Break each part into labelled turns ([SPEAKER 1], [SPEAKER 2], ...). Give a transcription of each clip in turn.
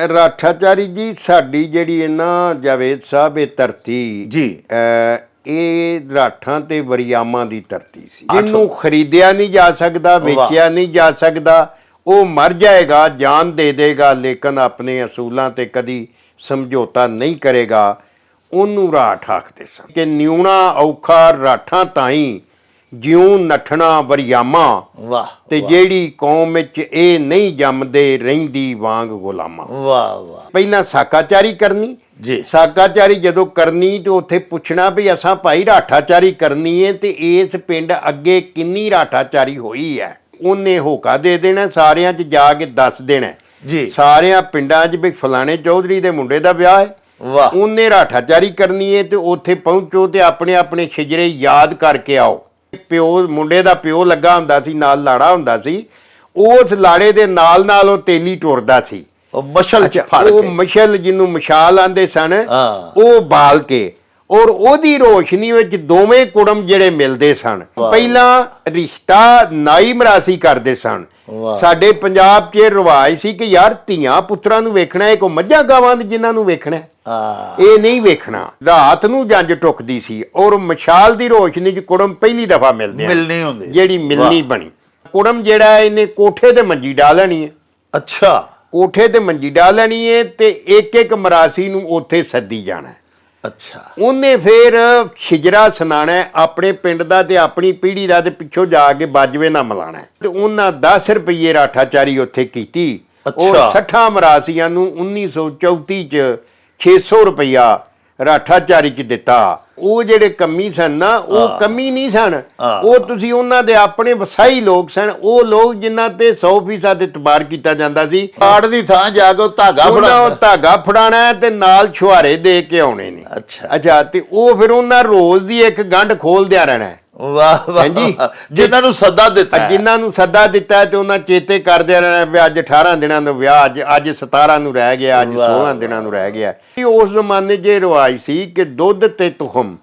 [SPEAKER 1] ਰਾਠਾਚਾਰੀ ਜੀ ਸਾਡੀ ਜਿਹੜੀ ਹੈ ਨਾ ਜਾਵੇਦ ਸਾਹਿਬ ਇਹ ਧਰਤੀ
[SPEAKER 2] ਜੀ
[SPEAKER 1] ਇਹ ਰਾਠਾਂ ਤੇ ਵਰਿਆਮਾਂ ਦੀ ਧਰਤੀ ਸੀ ਜਿਹਨੂੰ ਖਰੀਦਿਆ ਨਹੀਂ ਜਾ ਸਕਦਾ, ਵੇਚਿਆ ਨਹੀਂ ਜਾ ਸਕਦਾ। ਉਹ ਮਰ ਜਾਏਗਾ, ਜਾਨ ਦੇ ਦੇਗਾ, ਲੇਕਿਨ ਆਪਣੇ ਅਸੂਲਾਂ ਤੇ ਕਦੀ ਸਮਝੌਤਾ ਨਹੀਂ ਕਰੇਗਾ। ਉਹਨੂੰ ਰਾਠ ਆਖਦੇ ਸਨ ਕਿ ਨਿਉਣਾ ਔਖਾ ਰਾਠਾਂ ਤਾਈਂ ਜਿਉਂ ਨੱਠਣਾ ਵਰਿਆਮਾਂ।
[SPEAKER 2] ਵਾਹ
[SPEAKER 1] ਤੇ ਜਿਹੜੀ ਕੌਮ ਵਿੱਚ ਇਹ ਨਹੀਂ ਜੰਮਦੇ ਰਹਿੰਦੀ ਵਾਂਗ ਗੁਲਾਮਾਂ।
[SPEAKER 2] ਵਾਹ ਵਾਹ।
[SPEAKER 1] ਪਹਿਲਾਂ ਸਾਕਾਚਾਰੀ ਕਰਨੀ
[SPEAKER 2] ਜੀ,
[SPEAKER 1] ਸਾਕਾਚਾਰੀ ਜਦੋਂ ਕਰਨੀ ਤੇ ਉੱਥੇ ਪੁੱਛਣਾ ਵੀ ਅਸਾਂ ਭਾਈ ਰਾਠਾਚਾਰੀ ਕਰਨੀ ਹੈ ਤੇ ਇਸ ਪਿੰਡ ਅੱਗੇ ਕਿੰਨੀ ਰਾਠਾਚਾਰੀ ਹੋਈ ਹੈ। ਉਹਨੇ ਹੋਕਾ ਦੇ ਦੇਣਾ, ਸਾਰਿਆਂ 'ਚ ਜਾ ਕੇ ਦੱਸ ਦੇਣਾ
[SPEAKER 2] ਜੀ,
[SPEAKER 1] ਸਾਰਿਆਂ ਪਿੰਡਾਂ 'ਚ ਵੀ ਫਲਾਣੇ ਚੌਧਰੀ ਦੇ ਮੁੰਡੇ ਦਾ ਵਿਆਹ ਹੈ।
[SPEAKER 2] ਵਾਹ।
[SPEAKER 1] ਉਹਨੇ ਰਾਠਾਚਾਰੀ ਕਰਨੀ ਹੈ ਤੇ ਉੱਥੇ ਪਹੁੰਚੋ ਤੇ ਆਪਣੇ ਆਪਣੇ ਛਿਜਰੇ ਯਾਦ ਕਰਕੇ ਆਓ। ਪਿਓ ਮੁੰਡੇ ਦਾ ਪਿਓ ਲੱਗਾ ਹੁੰਦਾ ਸੀ, ਨਾਲ ਲਾੜਾ ਹੁੰਦਾ ਸੀ। ਉਸ ਲਾੜੇ ਦੇ ਨਾਲ ਨਾਲ ਉਹ ਤੇਲੀ ਟੁਰਦਾ ਸੀ,
[SPEAKER 2] ਉਹ ਮਸ਼ਲ ਚ ਫੜ
[SPEAKER 1] ਉਹ
[SPEAKER 2] ਕੇ,
[SPEAKER 1] ਮਸ਼ਲ ਜਿਹਨੂੰ ਮਸ਼ਾਲ ਆਂਦੇ ਸਨ,
[SPEAKER 2] ਹਾਂ,
[SPEAKER 1] ਉਹ ਬਾਲ ਕੇ ਔਰ ਉਹਦੀ ਰੋਸ਼ਨੀ ਵਿੱਚ ਦੋਵੇਂ ਕੁੜਮ ਜਿਹੜੇ ਮਿਲਦੇ ਸਨ। ਪਹਿਲਾਂ ਰਿਸ਼ਤਾ ਨਾਈ ਮਰਾਸੀ ਕਰਦੇ ਸਨ। ਸਾਡੇ ਪੰਜਾਬ 'ਚ ਰਿਵਾਜ ਸੀ ਕਿ ਯਾਰ ਧੀਆਂ ਪੁੱਤਰਾਂ ਨੂੰ ਵੇਖਣਾ ਹੈ, ਕੋਈ ਮੱਝਾਂ ਗਾਵਾਂ ਜਿਨ੍ਹਾਂ ਨੂੰ ਵੇਖਣਾ ਇਹ ਨਹੀਂ ਵੇਖਣਾ। ਰਾਤ ਨੂੰ ਜੰਜ ਟੁੱਕਦੀ ਸੀ ਔਰ ਮਸ਼ਾਲ ਦੀ ਰੋਸ਼ਨੀ 'ਚ ਕੁੜਮ ਪਹਿਲੀ ਦਫਾ
[SPEAKER 2] ਮਿਲਣੀ ਹੁੰਦੀ,
[SPEAKER 1] ਜਿਹੜੀ ਮਿਲਣੀ ਬਣੀ। ਕੁੜਮ ਜਿਹੜਾ ਇਹਨੇ ਕੋਠੇ ਤੇ ਮੰਜੀ ਡਾ ਲੈਣੀ ਹੈ।
[SPEAKER 2] ਅੱਛਾ,
[SPEAKER 1] ਕੋਠੇ ਤੇ ਮੰਜੀ ਡਾ ਲੈਣੀ ਹੈ ਤੇ ਇੱਕ ਇੱਕ ਮਰਾਸੀ ਨੂੰ ਉੱਥੇ ਸੱਦੀ ਜਾਣਾ।
[SPEAKER 2] ਅੱਛਾ,
[SPEAKER 1] ਉਹਨੇ ਫੇਰ ਛਿਜਰਾ ਸੁਣਾਣਾ ਆਪਣੇ ਪਿੰਡ ਦਾ ਤੇ ਆਪਣੀ ਪੀੜ੍ਹੀ ਦਾ ਤੇ ਪਿੱਛੋਂ ਜਾ ਕੇ ਬਾਜਵੇ ਨਾਲ ਮਿਲਾਣਾ। ਤੇ ਉਹਨਾਂ 10 ਰੁਪਏ ਰਾਠਾਚਾਰੀ ਉੱਥੇ ਕੀਤੀ ਔਰ 60 ਮਰਾਸੀਆਂ ਨੂੰ 1934 ਚ 600 ਰੁਪਇਆ ਰਾਠਾਚਾਰੀ ਚ ਦਿੱਤਾ। ਉਹ ਜਿਹੜੇ ਕੰਮੀ ਸਨ ਨਾ, ਉਹ ਕੰਮੀ ਨਹੀਂ ਸਨ, ਉਹ ਤੁਸੀਂ ਉਹਨਾਂ ਦੇ ਆਪਣੇ ਵਸਾਈ ਲੋਕ ਸਨ। ਉਹ ਲੋਕ ਜਿਨ੍ਹਾਂ ਤੇ 100% ਇਤਬਾਰ ਕੀਤਾ ਜਾਂਦਾ ਸੀ।
[SPEAKER 2] ਕਾਰਡ ਦੀ ਥਾਂ ਜਾ ਕੇ
[SPEAKER 1] ਧਾਗਾ ਫੜਾਣਾ ਤੇ ਨਾਲ ਛੁਹਾਰੇ ਦੇ ਕੇ ਆਉਣੇ ਨੇ। ਅੱਛਾ, ਤੇ ਉਹ ਫਿਰ ਉਹਨਾਂ ਰੋਜ਼ ਦੀ ਇੱਕ ਗੰਢ ਖੋਲਦਿਆ ਰਹਿਣਾ।
[SPEAKER 2] ਵਾਹ ਵਾਹ ਜੀ। ਜਿਨ੍ਹਾਂ ਨੂੰ ਸੱਦਾ ਦਿੱਤਾ ਤੇ ਉਹਨਾਂ ਚੇਤੇ ਕਰਦੇ ਰਹਿਣਾ ਵੀ ਅੱਜ 18 ਦਿਨਾਂ ਦਾ ਵਿਆਹ, ਅੱਜ 17 ਨੂੰ ਰਹਿ ਗਿਆ, ਅੱਜ 16 ਦਿਨਾਂ ਨੂੰ ਰਹਿ ਗਿਆ। ਉਸ ਜ਼ਮਾਨੇ 'ਚ ਰਿਵਾਜ ਸੀ ਕਿ ਦੁੱਧ ਤੇ ਤੁਖਮ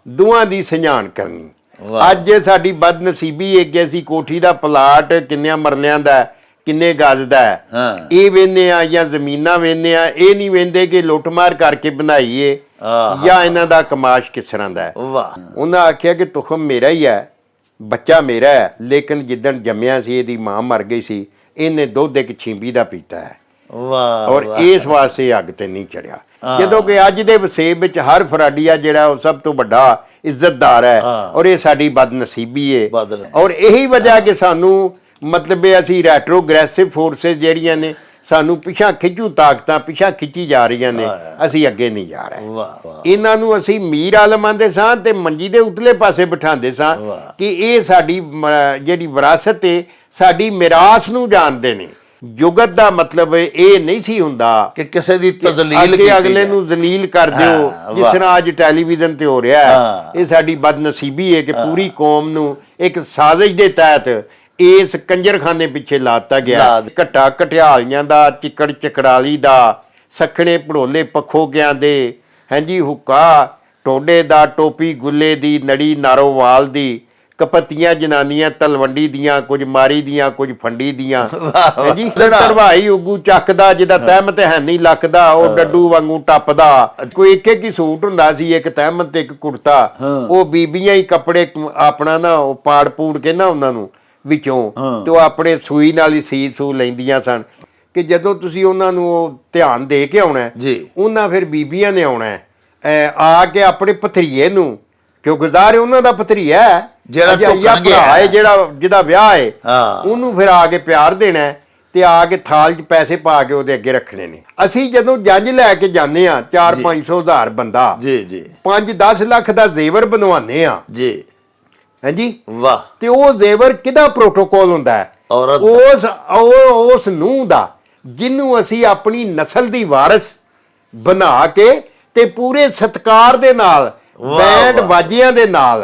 [SPEAKER 2] ਦੋਵਾਂ ਦੀ ਸੰਝਾਣ ਕਰਨੀ। ਅੱਜ ਸਾਡੀ ਬਦਨਸੀਬੀ ਹੈ ਕਿ ਅਸੀਂ ਕੋਠੀ ਦਾ ਪਲਾਟ ਕਿੰਨਿਆਂ ਮਰਲਿਆਂ ਦਾ, ਕਿੰਨੇ ਗਜ਼ ਦਾ ਇਹ ਵੇਖਦੇ ਆ ਜਾਂ ਜ਼ਮੀਨਾਂ ਵੇਖਦੇ ਆ। ਇਹ ਨਹੀਂ ਵੇਖਦੇ ਕਿ ਲੁੱਟਮਾਰ ਕਰਕੇ ਬਣਾਈਏ ਜਾਂ ਇਹਨਾਂ ਦਾ ਕਮਾਸ਼ ਕਿਸ ਤਰ੍ਹਾਂ ਦਾ ਹੈ। ਉਹਨਾਂ ਆਖਿਆ ਕਿ ਤੁਖਮ ਮੇਰਾ ਹੀ ਹੈ, ਬੱਚਾ ਮੇਰਾ ਹੈ, ਲੇਕਿਨ ਜਿੱਦਣ ਜੰਮਿਆ ਸੀ ਇਹਦੀ ਮਾਂ ਮਰ ਗਈ ਸੀ, ਇਹਨੇ ਦੁੱਧ ਇੱਕ ਛਿੰਬੀ ਦਾ ਪੀਤਾ ਹੈ ਔਰ ਇਸ ਵਾਸਤੇ ਅੱਗ ਤੇ ਨਹੀਂ ਚੜਿਆ। ਜਦੋਂ ਕਿ ਅੱਜ ਦੇ ਵਸੇਬ ਵਿੱਚ ਹਰ ਫਰਾਡੀਆ ਜਿਹੜਾ ਉਹ ਸਭ ਤੋਂ ਵੱਡਾ ਇੱਜ਼ਤਦਾਰ ਹੈ ਔਰ ਇਹ ਸਾਡੀ ਬਦਨਸੀਬੀ ਹੈ। ਔਰ ਇਹੀ ਵਜ੍ਹਾ ਕਿ ਸਾਨੂੰ ਮਤਲਬ ਅਸੀਂ ਰੈਟਰੋਗ੍ਰੈਸਿਵ ਫੋਰਸਿਸ ਜਿਹੜੀਆਂ ਨੇ ਸਾਨੂੰ ਪਿਛਾਂ ਖਿੱਚੂ ਤਾਕਤਾਂ ਪਿਛਾਂ ਖਿੱਚੀ ਜਾ ਰਹੀਆਂ ਨੇ, ਅਸੀਂ ਅੱਗੇ ਨਹੀਂ ਜਾ ਰਹੇ। ਇਹਨਾਂ ਨੂੰ ਅਸੀਂ ਮੀਰ ਆਲਮ ਆਂਦੇ ਸਾਂ ਤੇ ਮੰਜੀ ਦੇ ਉਤਲੇ ਪਾਸੇ ਬਿਠਾਉਂਦੇ ਸਾਂ ਕਿ ਇਹ ਸਾਡੀ ਜਿਹੜੀ ਵਿਰਾਸਤ ਹੈ, ਸਾਡੀ ਮਿਰਾਸ ਨੂੰ ਜਾਣਦੇ ਨੇ। ਜੁਗਤ ਦਾ ਮਤਲਬ ਇਹ ਨਹੀਂ ਸੀ ਹੁੰਦਾ ਕਿ ਕਿਸੇ ਦੀ ਤਜ਼ਲੀਲ
[SPEAKER 1] ਕੀਤੀ, ਅਗਲੇ ਨੂੰ ਜ਼ਲੀਲ ਕਰ ਦਿਓ ਜਿਸ ਤਰ੍ਹਾਂ ਅੱਜ ਟੈਲੀਵਿਜ਼ਨ ਤੇ ਹੋ ਰਿਹਾ ਹੈ। ਇਹ ਸਾਡੀ ਬਦਨਸੀਬੀ ਹੈ ਕਿ ਪੂਰੀ ਕੌਮ ਨੂੰ ਇੱਕ ਸਾਜ਼ਿਸ਼ ਦੇ ਤਹਿਤ ਇਸ ਕੰਜਰਖਾਨੇ ਪਿੱਛੇ ਲਾਤਾ ਗਿਆ। ਘੱਟਾ ਘਟਿਆਲੀਆਂ ਦਾ, ਚਿੱਕੜ ਚਕੜਾਲੀ ਦਾ, ਸਖਣੇ ਭੜੋਲੇ ਪੱਖੋਗਿਆਂ ਦੇ, ਹਾਂਜੀ ਹੁੱਕਾ ਟੋਡੇ ਦਾ, ਟੋਪੀ ਗੁੱਲੇ ਦੀ, ਨੜੀ ਨਾਰੋਵਾਲ ਦੀ, ਕਪੱਤੀਆਂ ਜਨਾਨੀਆਂ ਤਲਵੰਡੀ ਦੀਆਂ, ਕੁਝ ਮਾਰੀ ਦੀਆਂ, ਕੁਝ ਫੰਡੀ ਦੀਆਂ, ਹਾਂਜੀ ਧਰਵਾਈ ਉਗੂ ਚੱਕਦਾ ਜਿਹਦਾ ਤਹਿਮਤ ਹੈ ਨਹੀਂ ਲੱਕਦਾ, ਉਹ ਡੱਡੂ ਵਾਂਗੂ ਟੱਪਦਾ। ਕੋਈ ਇੱਕ ਇੱਕ ਹੀ ਸੂਟ ਹੁੰਦਾ ਸੀ, ਇੱਕ ਤਹਿਮਤ ਇੱਕ ਕੁੜਤਾ। ਉਹ ਬੀਬੀਆਂ ਹੀ ਕੱਪੜੇ ਆਪਣਾ ਨਾ ਉਹ ਪਾੜ ਪੂੜ ਕੇ ਨਾ ਉਹਨਾਂ ਨੂੰ ਵਿੱਚੋਂ ਤੇ ਉਹ ਆਪਣੇ ਸੂਈ ਨਾਲ ਹੀ ਸੀ ਸੂ ਲੈਂਦੀਆਂ ਸਨ। ਕਿ ਜਦੋਂ ਤੁਸੀਂ ਉਹਨਾਂ ਨੂੰ ਉਹ ਧਿਆਨ ਦੇ ਕੇ ਆਉਣਾ ਉਹਨਾਂ ਫਿਰ ਬੀਬੀਆਂ ਨੇ ਆਉਣਾ ਆ ਕੇ ਆਪਣੇ ਭਤਰੀਏ ਨੂੰ, ਕਿਉਂ ਗੁਜ਼ਾਰ ਉਹਨਾਂ ਦਾ ਭਤਰੀਆ ਜਿਹੜਾ ਜਿਹਦਾ ਵਿਆਹ ਹੈ, ਉਹਨੂੰ ਫਿਰ ਆ ਕੇ ਪਿਆਰ ਦੇਣਾ ਤੇ ਆ ਕੇ ਥਾਲ 'ਚ ਪੈਸੇ ਪਾ ਕੇ ਉਹਦੇ ਅੱਗੇ ਰੱਖਣੇ ਨੇ। ਅਸੀਂ ਜਦੋਂ ਜੰਜ ਲੈ ਕੇ ਜਾਂਦੇ ਆ 400-500 ਹਜ਼ਾਰ ਬੰਦਾ 5-10 ਲੱਖ ਦਾ ਜ਼ੇਵਰ ਬਣਵਾਉਂਦੇ ਆ ਹਾਂਜੀ
[SPEAKER 2] ਵਾਹ।
[SPEAKER 1] ਤੇ ਉਹ ਜ਼ੇਵਰ ਕਿਹਦਾ ਪ੍ਰੋਟੋਕੋਲ ਹੁੰਦਾ ਹੈ? ਉਸ ਨੂੰਹ ਦਾ ਜਿਹਨੂੰ ਅਸੀਂ ਆਪਣੀ ਨਸਲ ਦੀ ਵਾਰਿਸ ਬਣਾ ਕੇ ਤੇ ਪੂਰੇ ਸਤਿਕਾਰ ਦੇ ਨਾਲ, ਬੈਂਡ ਬਾਜੀਆਂ ਦੇ ਨਾਲ,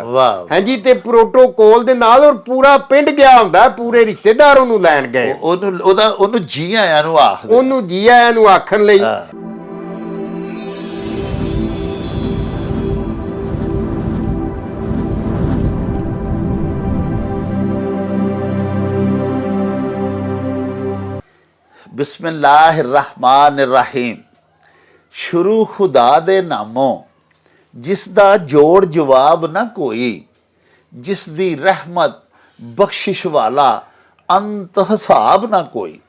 [SPEAKER 1] ਹਾਂਜੀ ਤੇ ਪ੍ਰੋਟੋਕੋਲ ਦੇ ਨਾਲ, ਔਰ ਪੂਰਾ ਪਿੰਡ ਗਿਆ ਹੁੰਦਾ, ਪੂਰੇ ਰਿਸ਼ਤੇਦਾਰ ਉਹਨੂੰ ਲੈਣ ਗਏ।
[SPEAKER 2] ਉਹਨੂੰ ਜੀ ਆਇਆਂ
[SPEAKER 1] ਨੂੰ ਆਖਣ ਲਈ।
[SPEAKER 3] ਬਿਸਮਿल्लाहिर्रहमानिर्रहीम। शुरू खुदा दे नामों जिस दा जोड़ जवाब ना कोई, जिस दी रहमत बख्शिश वाला अंत हिसाब ना कोई।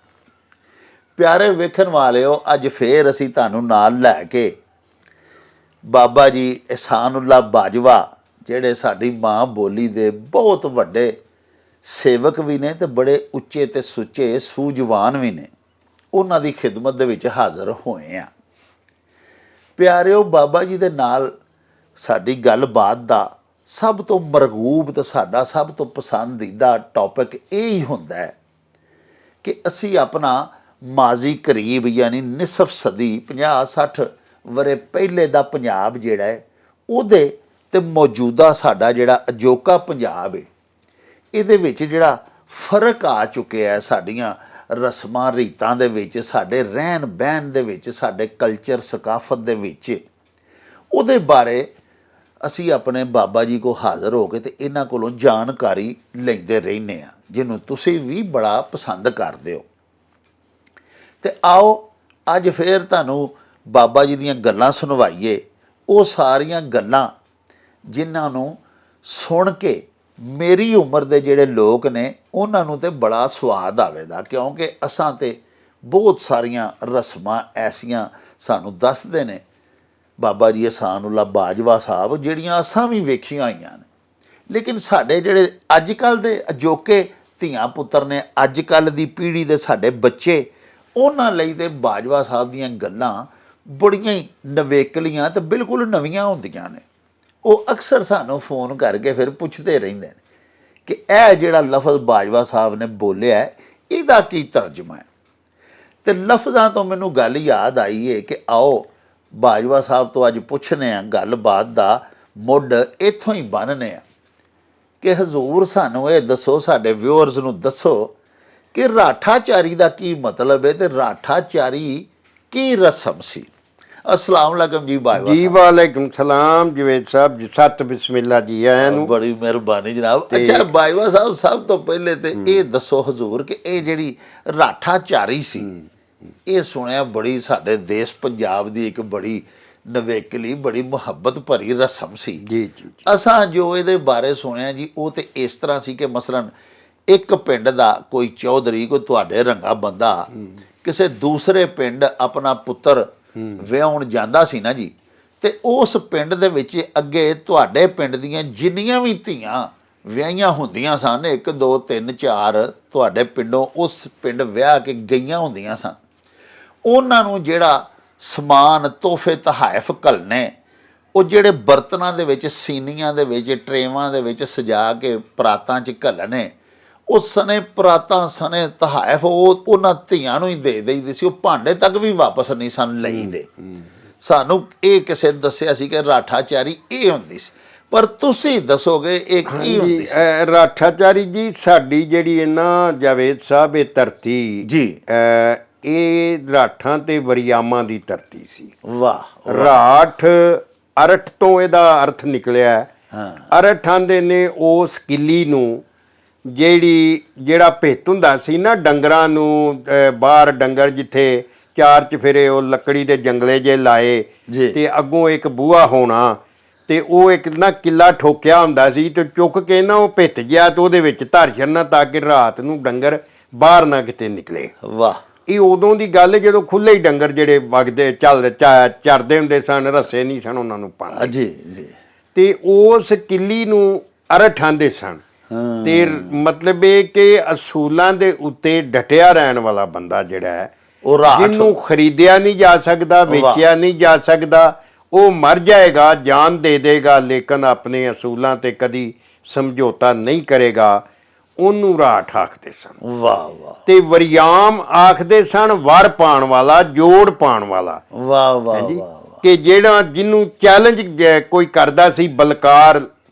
[SPEAKER 3] प्यारे वेखण वालिओ, अज फिर असीं तुहानूं नाल लै के बाबा जी एहसानुल्ला बाजवा ਜਿਹੜੇ ਸਾਡੀ ਮਾਂ ਬੋਲੀ ਦੇ ਬਹੁਤ ਵੱਡੇ ਸੇਵਕ ਵੀ ਨੇ ਤੇ ਬੜੇ ਉੱਚੇ ਤੇ ਸੁੱਚੇ ਸੂਝਵਾਨ ਵੀ ਨੇ, ਉਹਨਾਂ ਦੀ ਖਿਦਮਤ ਦੇ ਵਿੱਚ ਹਾਜ਼ਰ ਹੋਏ ਆ। ਪਿਆਰਿਓ, ਬਾਬਾ ਜੀ ਦੇ ਨਾਲ ਸਾਡੀ ਗੱਲਬਾਤ ਦਾ ਸਭ ਤੋਂ ਮਰਗੂਬ ਤੇ ਸਾਡਾ ਸਭ ਤੋਂ ਪਸੰਦੀਦਾ ਟੌਪਿਕ ਇਹ ਹੀ ਹੁੰਦਾ ਹੈ ਕਿ ਅਸੀਂ ਆਪਣਾ ਮਾਜ਼ੀ ਕਰੀਬ ਯਾਨੀ ਨਿਸਫ ਸਦੀ 50-60 ਵਰੇ ਪਹਿਲੇ ਦਾ ਪੰਜਾਬ ਜਿਹੜਾ ਹੈ ਉਹਦੇ ਤੇ ਮੌਜੂਦਾ ਸਾਡਾ ਜਿਹੜਾ ਅਜੋਕਾ ਪੰਜਾਬ ਹੈ ਇਹਦੇ ਵਿੱਚ ਜਿਹੜਾ ਫਰਕ ਆ ਚੁੱਕਿਆ ਹੈ ਸਾਡੀਆਂ ਰਸਮਾਂ ਰੀਤਾਂ ਦੇ ਵਿੱਚ, ਸਾਡੇ ਰਹਿਣ ਬਹਿਣ ਦੇ ਵਿੱਚ, ਸਾਡੇ ਕਲਚਰ ਸਕਾਫਤ ਦੇ ਵਿੱਚ, ਉਹਦੇ ਬਾਰੇ ਅਸੀਂ ਆਪਣੇ ਬਾਬਾ ਜੀ ਕੋ ਹਾਜ਼ਰ ਹੋ ਕੇ ਤੇ ਇਹਨਾਂ ਕੋਲੋਂ ਜਾਣਕਾਰੀ ਲੈਂਦੇ ਰਹਿੰਦੇ ਆ, ਜਿਹਨੂੰ ਤੁਸੀਂ ਵੀ ਬੜਾ ਪਸੰਦ ਕਰਦੇ ਹੋ। ਤੇ ਆਓ ਅੱਜ ਫੇਰ ਤੁਹਾਨੂੰ ਬਾਬਾ ਜੀ ਦੀਆਂ ਗੱਲਾਂ ਸੁਣਵਾਈਏ, ਉਹ ਸਾਰੀਆਂ ਗੱਲਾਂ ਜਿਨ੍ਹਾਂ ਨੂੰ ਸੁਣ ਕੇ ਮੇਰੀ ਉਮਰ ਦੇ ਜਿਹੜੇ ਲੋਕ ਨੇ ਉਹਨਾਂ ਨੂੰ ਤੇ ਬੜਾ ਸਵਾਦ ਆਵੇਗਾ, ਕਿਉਂਕਿ ਅਸਾਂ ਤੇ ਬਹੁਤ ਸਾਰੀਆਂ ਰਸਮਾਂ ਐਸੀਆਂ ਸਾਨੂੰ ਦੱਸਦੇ ਨੇ ਬਾਬਾ ਜੀ ਇਹਸਾਨੁੱਲਾ ਬਾਜਵਾ ਸਾਹਿਬ, ਜਿਹੜੀਆਂ ਅਸਾਂ ਵੀ ਵੇਖੀਆਂ ਹੋਈਆਂ ਨੇ। ਲੇਕਿਨ ਸਾਡੇ ਜਿਹੜੇ ਅੱਜ ਕੱਲ੍ਹ ਦੇ ਅਜੋਕੇ ਧੀਆਂ ਪੁੱਤਰ ਨੇ, ਅੱਜ ਕੱਲ੍ਹ ਦੀ ਪੀੜ੍ਹੀ ਦੇ ਸਾਡੇ ਬੱਚੇ, ਉਹਨਾਂ ਲਈ ਤੇ ਬਾਜਵਾ ਸਾਹਿਬ ਦੀਆਂ ਗੱਲਾਂ ਬੜੀਆਂ ਹੀ ਨਵੇਕਲੀਆਂ ਤੇ ਬਿਲਕੁਲ ਨਵੀਆਂ ਹੁੰਦੀਆਂ ਨੇ। ਉਹ ਅਕਸਰ ਸਾਨੂੰ ਫੋਨ ਕਰਕੇ ਫਿਰ ਪੁੱਛਦੇ ਰਹਿੰਦੇ ਨੇ ਕਿ ਇਹ ਜਿਹੜਾ ਲਫ਼ਜ਼ ਬਾਜਵਾ ਸਾਹਿਬ ਨੇ ਬੋਲਿਆ ਇਹਦਾ ਕੀ ਤਰਜਮਾ ਹੈ। ਤੇ ਲਫ਼ਜ਼ਾਂ ਤੋਂ ਮੈਨੂੰ ਗੱਲ ਯਾਦ ਆਈ ਹੈ ਕਿ ਆਓ ਬਾਜਵਾ ਸਾਹਿਬ ਤੋਂ ਅੱਜ ਪੁੱਛਨੇ ਆ, ਗੱਲਬਾਤ ਦਾ ਮੁੱਢ ਇੱਥੋਂ ਹੀ ਬੰਨ੍ਹਨੇ ਆ ਕਿ ਹਜ਼ੂਰ ਸਾਨੂੰ ਇਹ ਦੱਸੋ, ਸਾਡੇ ਵਿਊਅਰਸ ਨੂੰ ਦੱਸੋ ਕਿ ਰਾਠਾਚਾਰੀ ਦਾ ਕੀ ਮਤਲਬ ਹੈ ਤੇ ਰਾਠਾਚਾਰੀ ਕੀ ਰਸਮ ਸੀ। अस्सलाम वालेकुम जी बाजवा
[SPEAKER 1] जी वालेकुम सलाम जवेद साहब जी, सत बिस्मिल्लाह जी आया नु।
[SPEAKER 3] बड़ी मेहरबानी जनाब। अच्छा बाजवा साहब, सब तो पहले ते ये दसो हजूर कि ये जिहड़ी राठाचारी सी, ये सुनिया बड़ी साडे देश पंजाब दी एक बड़ी नवेकली बड़ी मुहब्बत भरी रस्म सी
[SPEAKER 1] जी जी।
[SPEAKER 3] असां जो इहदे बारे सुनिया जी, वो तो इस तरह सी कि मसलन एक पिंड दा कोई चौधरी, कोई तुहाडे रंगा बंदा किसी दूसरे पिंड अपना पुत्र ਵਿਆਹੁਣ ਜਾਂਦਾ ਸੀ ਨਾ ਜੀ, ਤੇ ਉਸ ਪਿੰਡ ਦੇ ਵਿੱਚ ਅੱਗੇ ਤੁਹਾਡੇ ਪਿੰਡ ਦੀਆਂ ਜਿੰਨੀਆਂ ਵੀ ਧੀਆਂ ਵਿਆਹੀਆਂ ਹੁੰਦੀਆਂ ਸਨ, 1 2 3 4 ਤੁਹਾਡੇ ਪਿੰਡੋਂ ਉਸ ਪਿੰਡ ਵਿਆਹ ਕੇ ਗਈਆਂ ਹੁੰਦੀਆਂ ਸਨ, ਉਹਨਾਂ ਨੂੰ ਜਿਹੜਾ ਸਮਾਨ ਤੋਹਫੇ ਤਹਾਇਫ ਘੱਲਣੇ, ਉਹ ਜਿਹੜੇ ਬਰਤਨਾਂ ਦੇ ਵਿੱਚ, ਸੀਨੀਆਂ ਦੇ ਵਿੱਚ, ਟਰੇਵਾਂ ਦੇ ਵਿੱਚ ਸਜਾ ਕੇ ਪਰਾਤਾਂ 'ਚ ਘੱਲਣੇ, ਉਹ ਸਨੇ ਪਰਾਤਾਂ ਸਨੇ ਤਹਾਇਫ ਉਹ ਉਹਨਾਂ ਧੀਆਂ ਨੂੰ ਹੀ ਦੇ ਦੇਈਦੇ ਸੀ। ਉਹ ਭਾਂਡੇ ਤੱਕ ਵੀ ਵਾਪਸ ਨਹੀਂ ਸਨ ਲਈਦੇ। ਸਾਨੂੰ ਇਹ ਕਿਸੇ ਦੱਸਿਆ ਸੀ ਕਿ ਰਾਠਾਚਾਰੀ ਇਹ ਹੁੰਦੀ ਸੀ, ਪਰ ਤੁਸੀਂ ਦੱਸੋਗੇ ਇਹ ਕੀ ਹੁੰਦੀ ਸੀ?
[SPEAKER 1] ਰਾਠਾਚਾਰੀ ਜੀ ਸਾਡੀ ਜਿਹੜੀ ਹੈ ਨਾ ਜਾਵੇਦ ਸਾਹਿਬ, ਇਹ ਧਰਤੀ
[SPEAKER 3] ਜੀ,
[SPEAKER 1] ਇਹ ਰਾਠਾਂ ਤੇ ਵਰਿਆਮਾਂ ਦੀ ਧਰਤੀ ਸੀ।
[SPEAKER 3] ਵਾਹ।
[SPEAKER 1] ਰਾਠ ਅਰਠ ਤੋਂ ਇਹਦਾ ਅਰਥ ਨਿਕਲਿਆ। ਅਰਠ ਆਂਦੇ ਨੇ ਉਸ ਕਿੱਲੀ ਨੂੰ ਜਿਹੜਾ ਭਿੱਤ ਹੁੰਦਾ ਸੀ ਨਾ ਡੰਗਰਾਂ ਨੂੰ, ਬਾਹਰ ਡੰਗਰ ਜਿੱਥੇ ਚਾਰ ਚਫੇਰੇ ਉਹ ਲੱਕੜੀ ਦੇ ਜੰਗਲੇ ਜੇ ਲਾਏ ਤੇ ਅੱਗੋਂ ਇੱਕ ਬੂਹਾ ਹੋਣਾ, ਤੇ ਉਹ ਇੱਕ ਨਾ ਕਿੱਲਾ ਠੋਕਿਆ ਹੁੰਦਾ ਸੀ, ਤੇ ਚੁੱਕ ਕੇ ਨਾ ਉਹ ਭਿੱਤ ਜਿਹਾ ਤੇ ਉਹਦੇ ਵਿੱਚ ਧਰ ਛੱਡਣਾ ਤਾਂ ਕਿ ਰਾਤ ਨੂੰ ਡੰਗਰ ਬਾਹਰ ਨਾ ਕਿਤੇ ਨਿਕਲੇ।
[SPEAKER 3] ਵਾਹ।
[SPEAKER 1] ਇਹ ਉਦੋਂ ਦੀ ਗੱਲ ਜਦੋਂ ਖੁੱਲੇ ਹੀ ਡੰਗਰ ਜਿਹੜੇ ਵਗਦੇ ਚਰਦੇ ਹੁੰਦੇ ਸਨ, ਰੱਸੇ ਨਹੀਂ ਸਨ ਉਹਨਾਂ ਨੂੰ ਪਾਉਂਦੇ
[SPEAKER 3] ਜੀ ਜੀ।
[SPEAKER 1] ਤੇ ਉਸ ਕਿੱਲੀ ਨੂੰ ਅਰਠ ਆਂਦੇ ਸਨ। ਤੇ ਮਤਲਬ ਇਹ ਕਿ ਅਸੂਲਾਂ ਦੇ ਉੱਤੇ ਡਟਿਆ ਰਹਿਣ ਵਾਲਾ ਬੰਦਾ ਜਿਹੜਾ ਹੈ, ਉਹ ਜਿਹਨੂੰ ਖਰੀਦਿਆ ਨਹੀਂ ਜਾ ਸਕਦਾ, ਵੇਚਿਆ ਨਹੀਂ ਜਾ ਸਕਦਾ, ਉਹ ਮਰ ਜਾਏਗਾ, ਜਾਨ ਦੇ ਦੇਗਾ, ਲੇਕਿਨ ਆਪਣੇ ਅਸੂਲਾਂ ਤੇ ਕਦੀ ਸਮਝੌਤਾ ਨਹੀਂ ਕਰੇਗਾ, ਉਹਨੂੰ ਰਾਠ ਆਖਦੇ ਸਨ।
[SPEAKER 3] ਵਾਹ ਵਾਹ।
[SPEAKER 1] ਤੇ ਵਰਿਆਮ ਆਖਦੇ ਸਨ ਵਰ ਪਾਉਣ ਵਾਲਾ, ਜੋੜ ਪਾਉਣ ਵਾਲਾ।
[SPEAKER 3] ਵਾਹ ਵਾਹ ਵਾਹ।
[SPEAKER 1] ਕਿ ਜਿਹਨੂੰ ਚੈਲੰਜ ਕੋਈ ਕਰਦਾ ਸੀ, ਬਲਕਾਰ,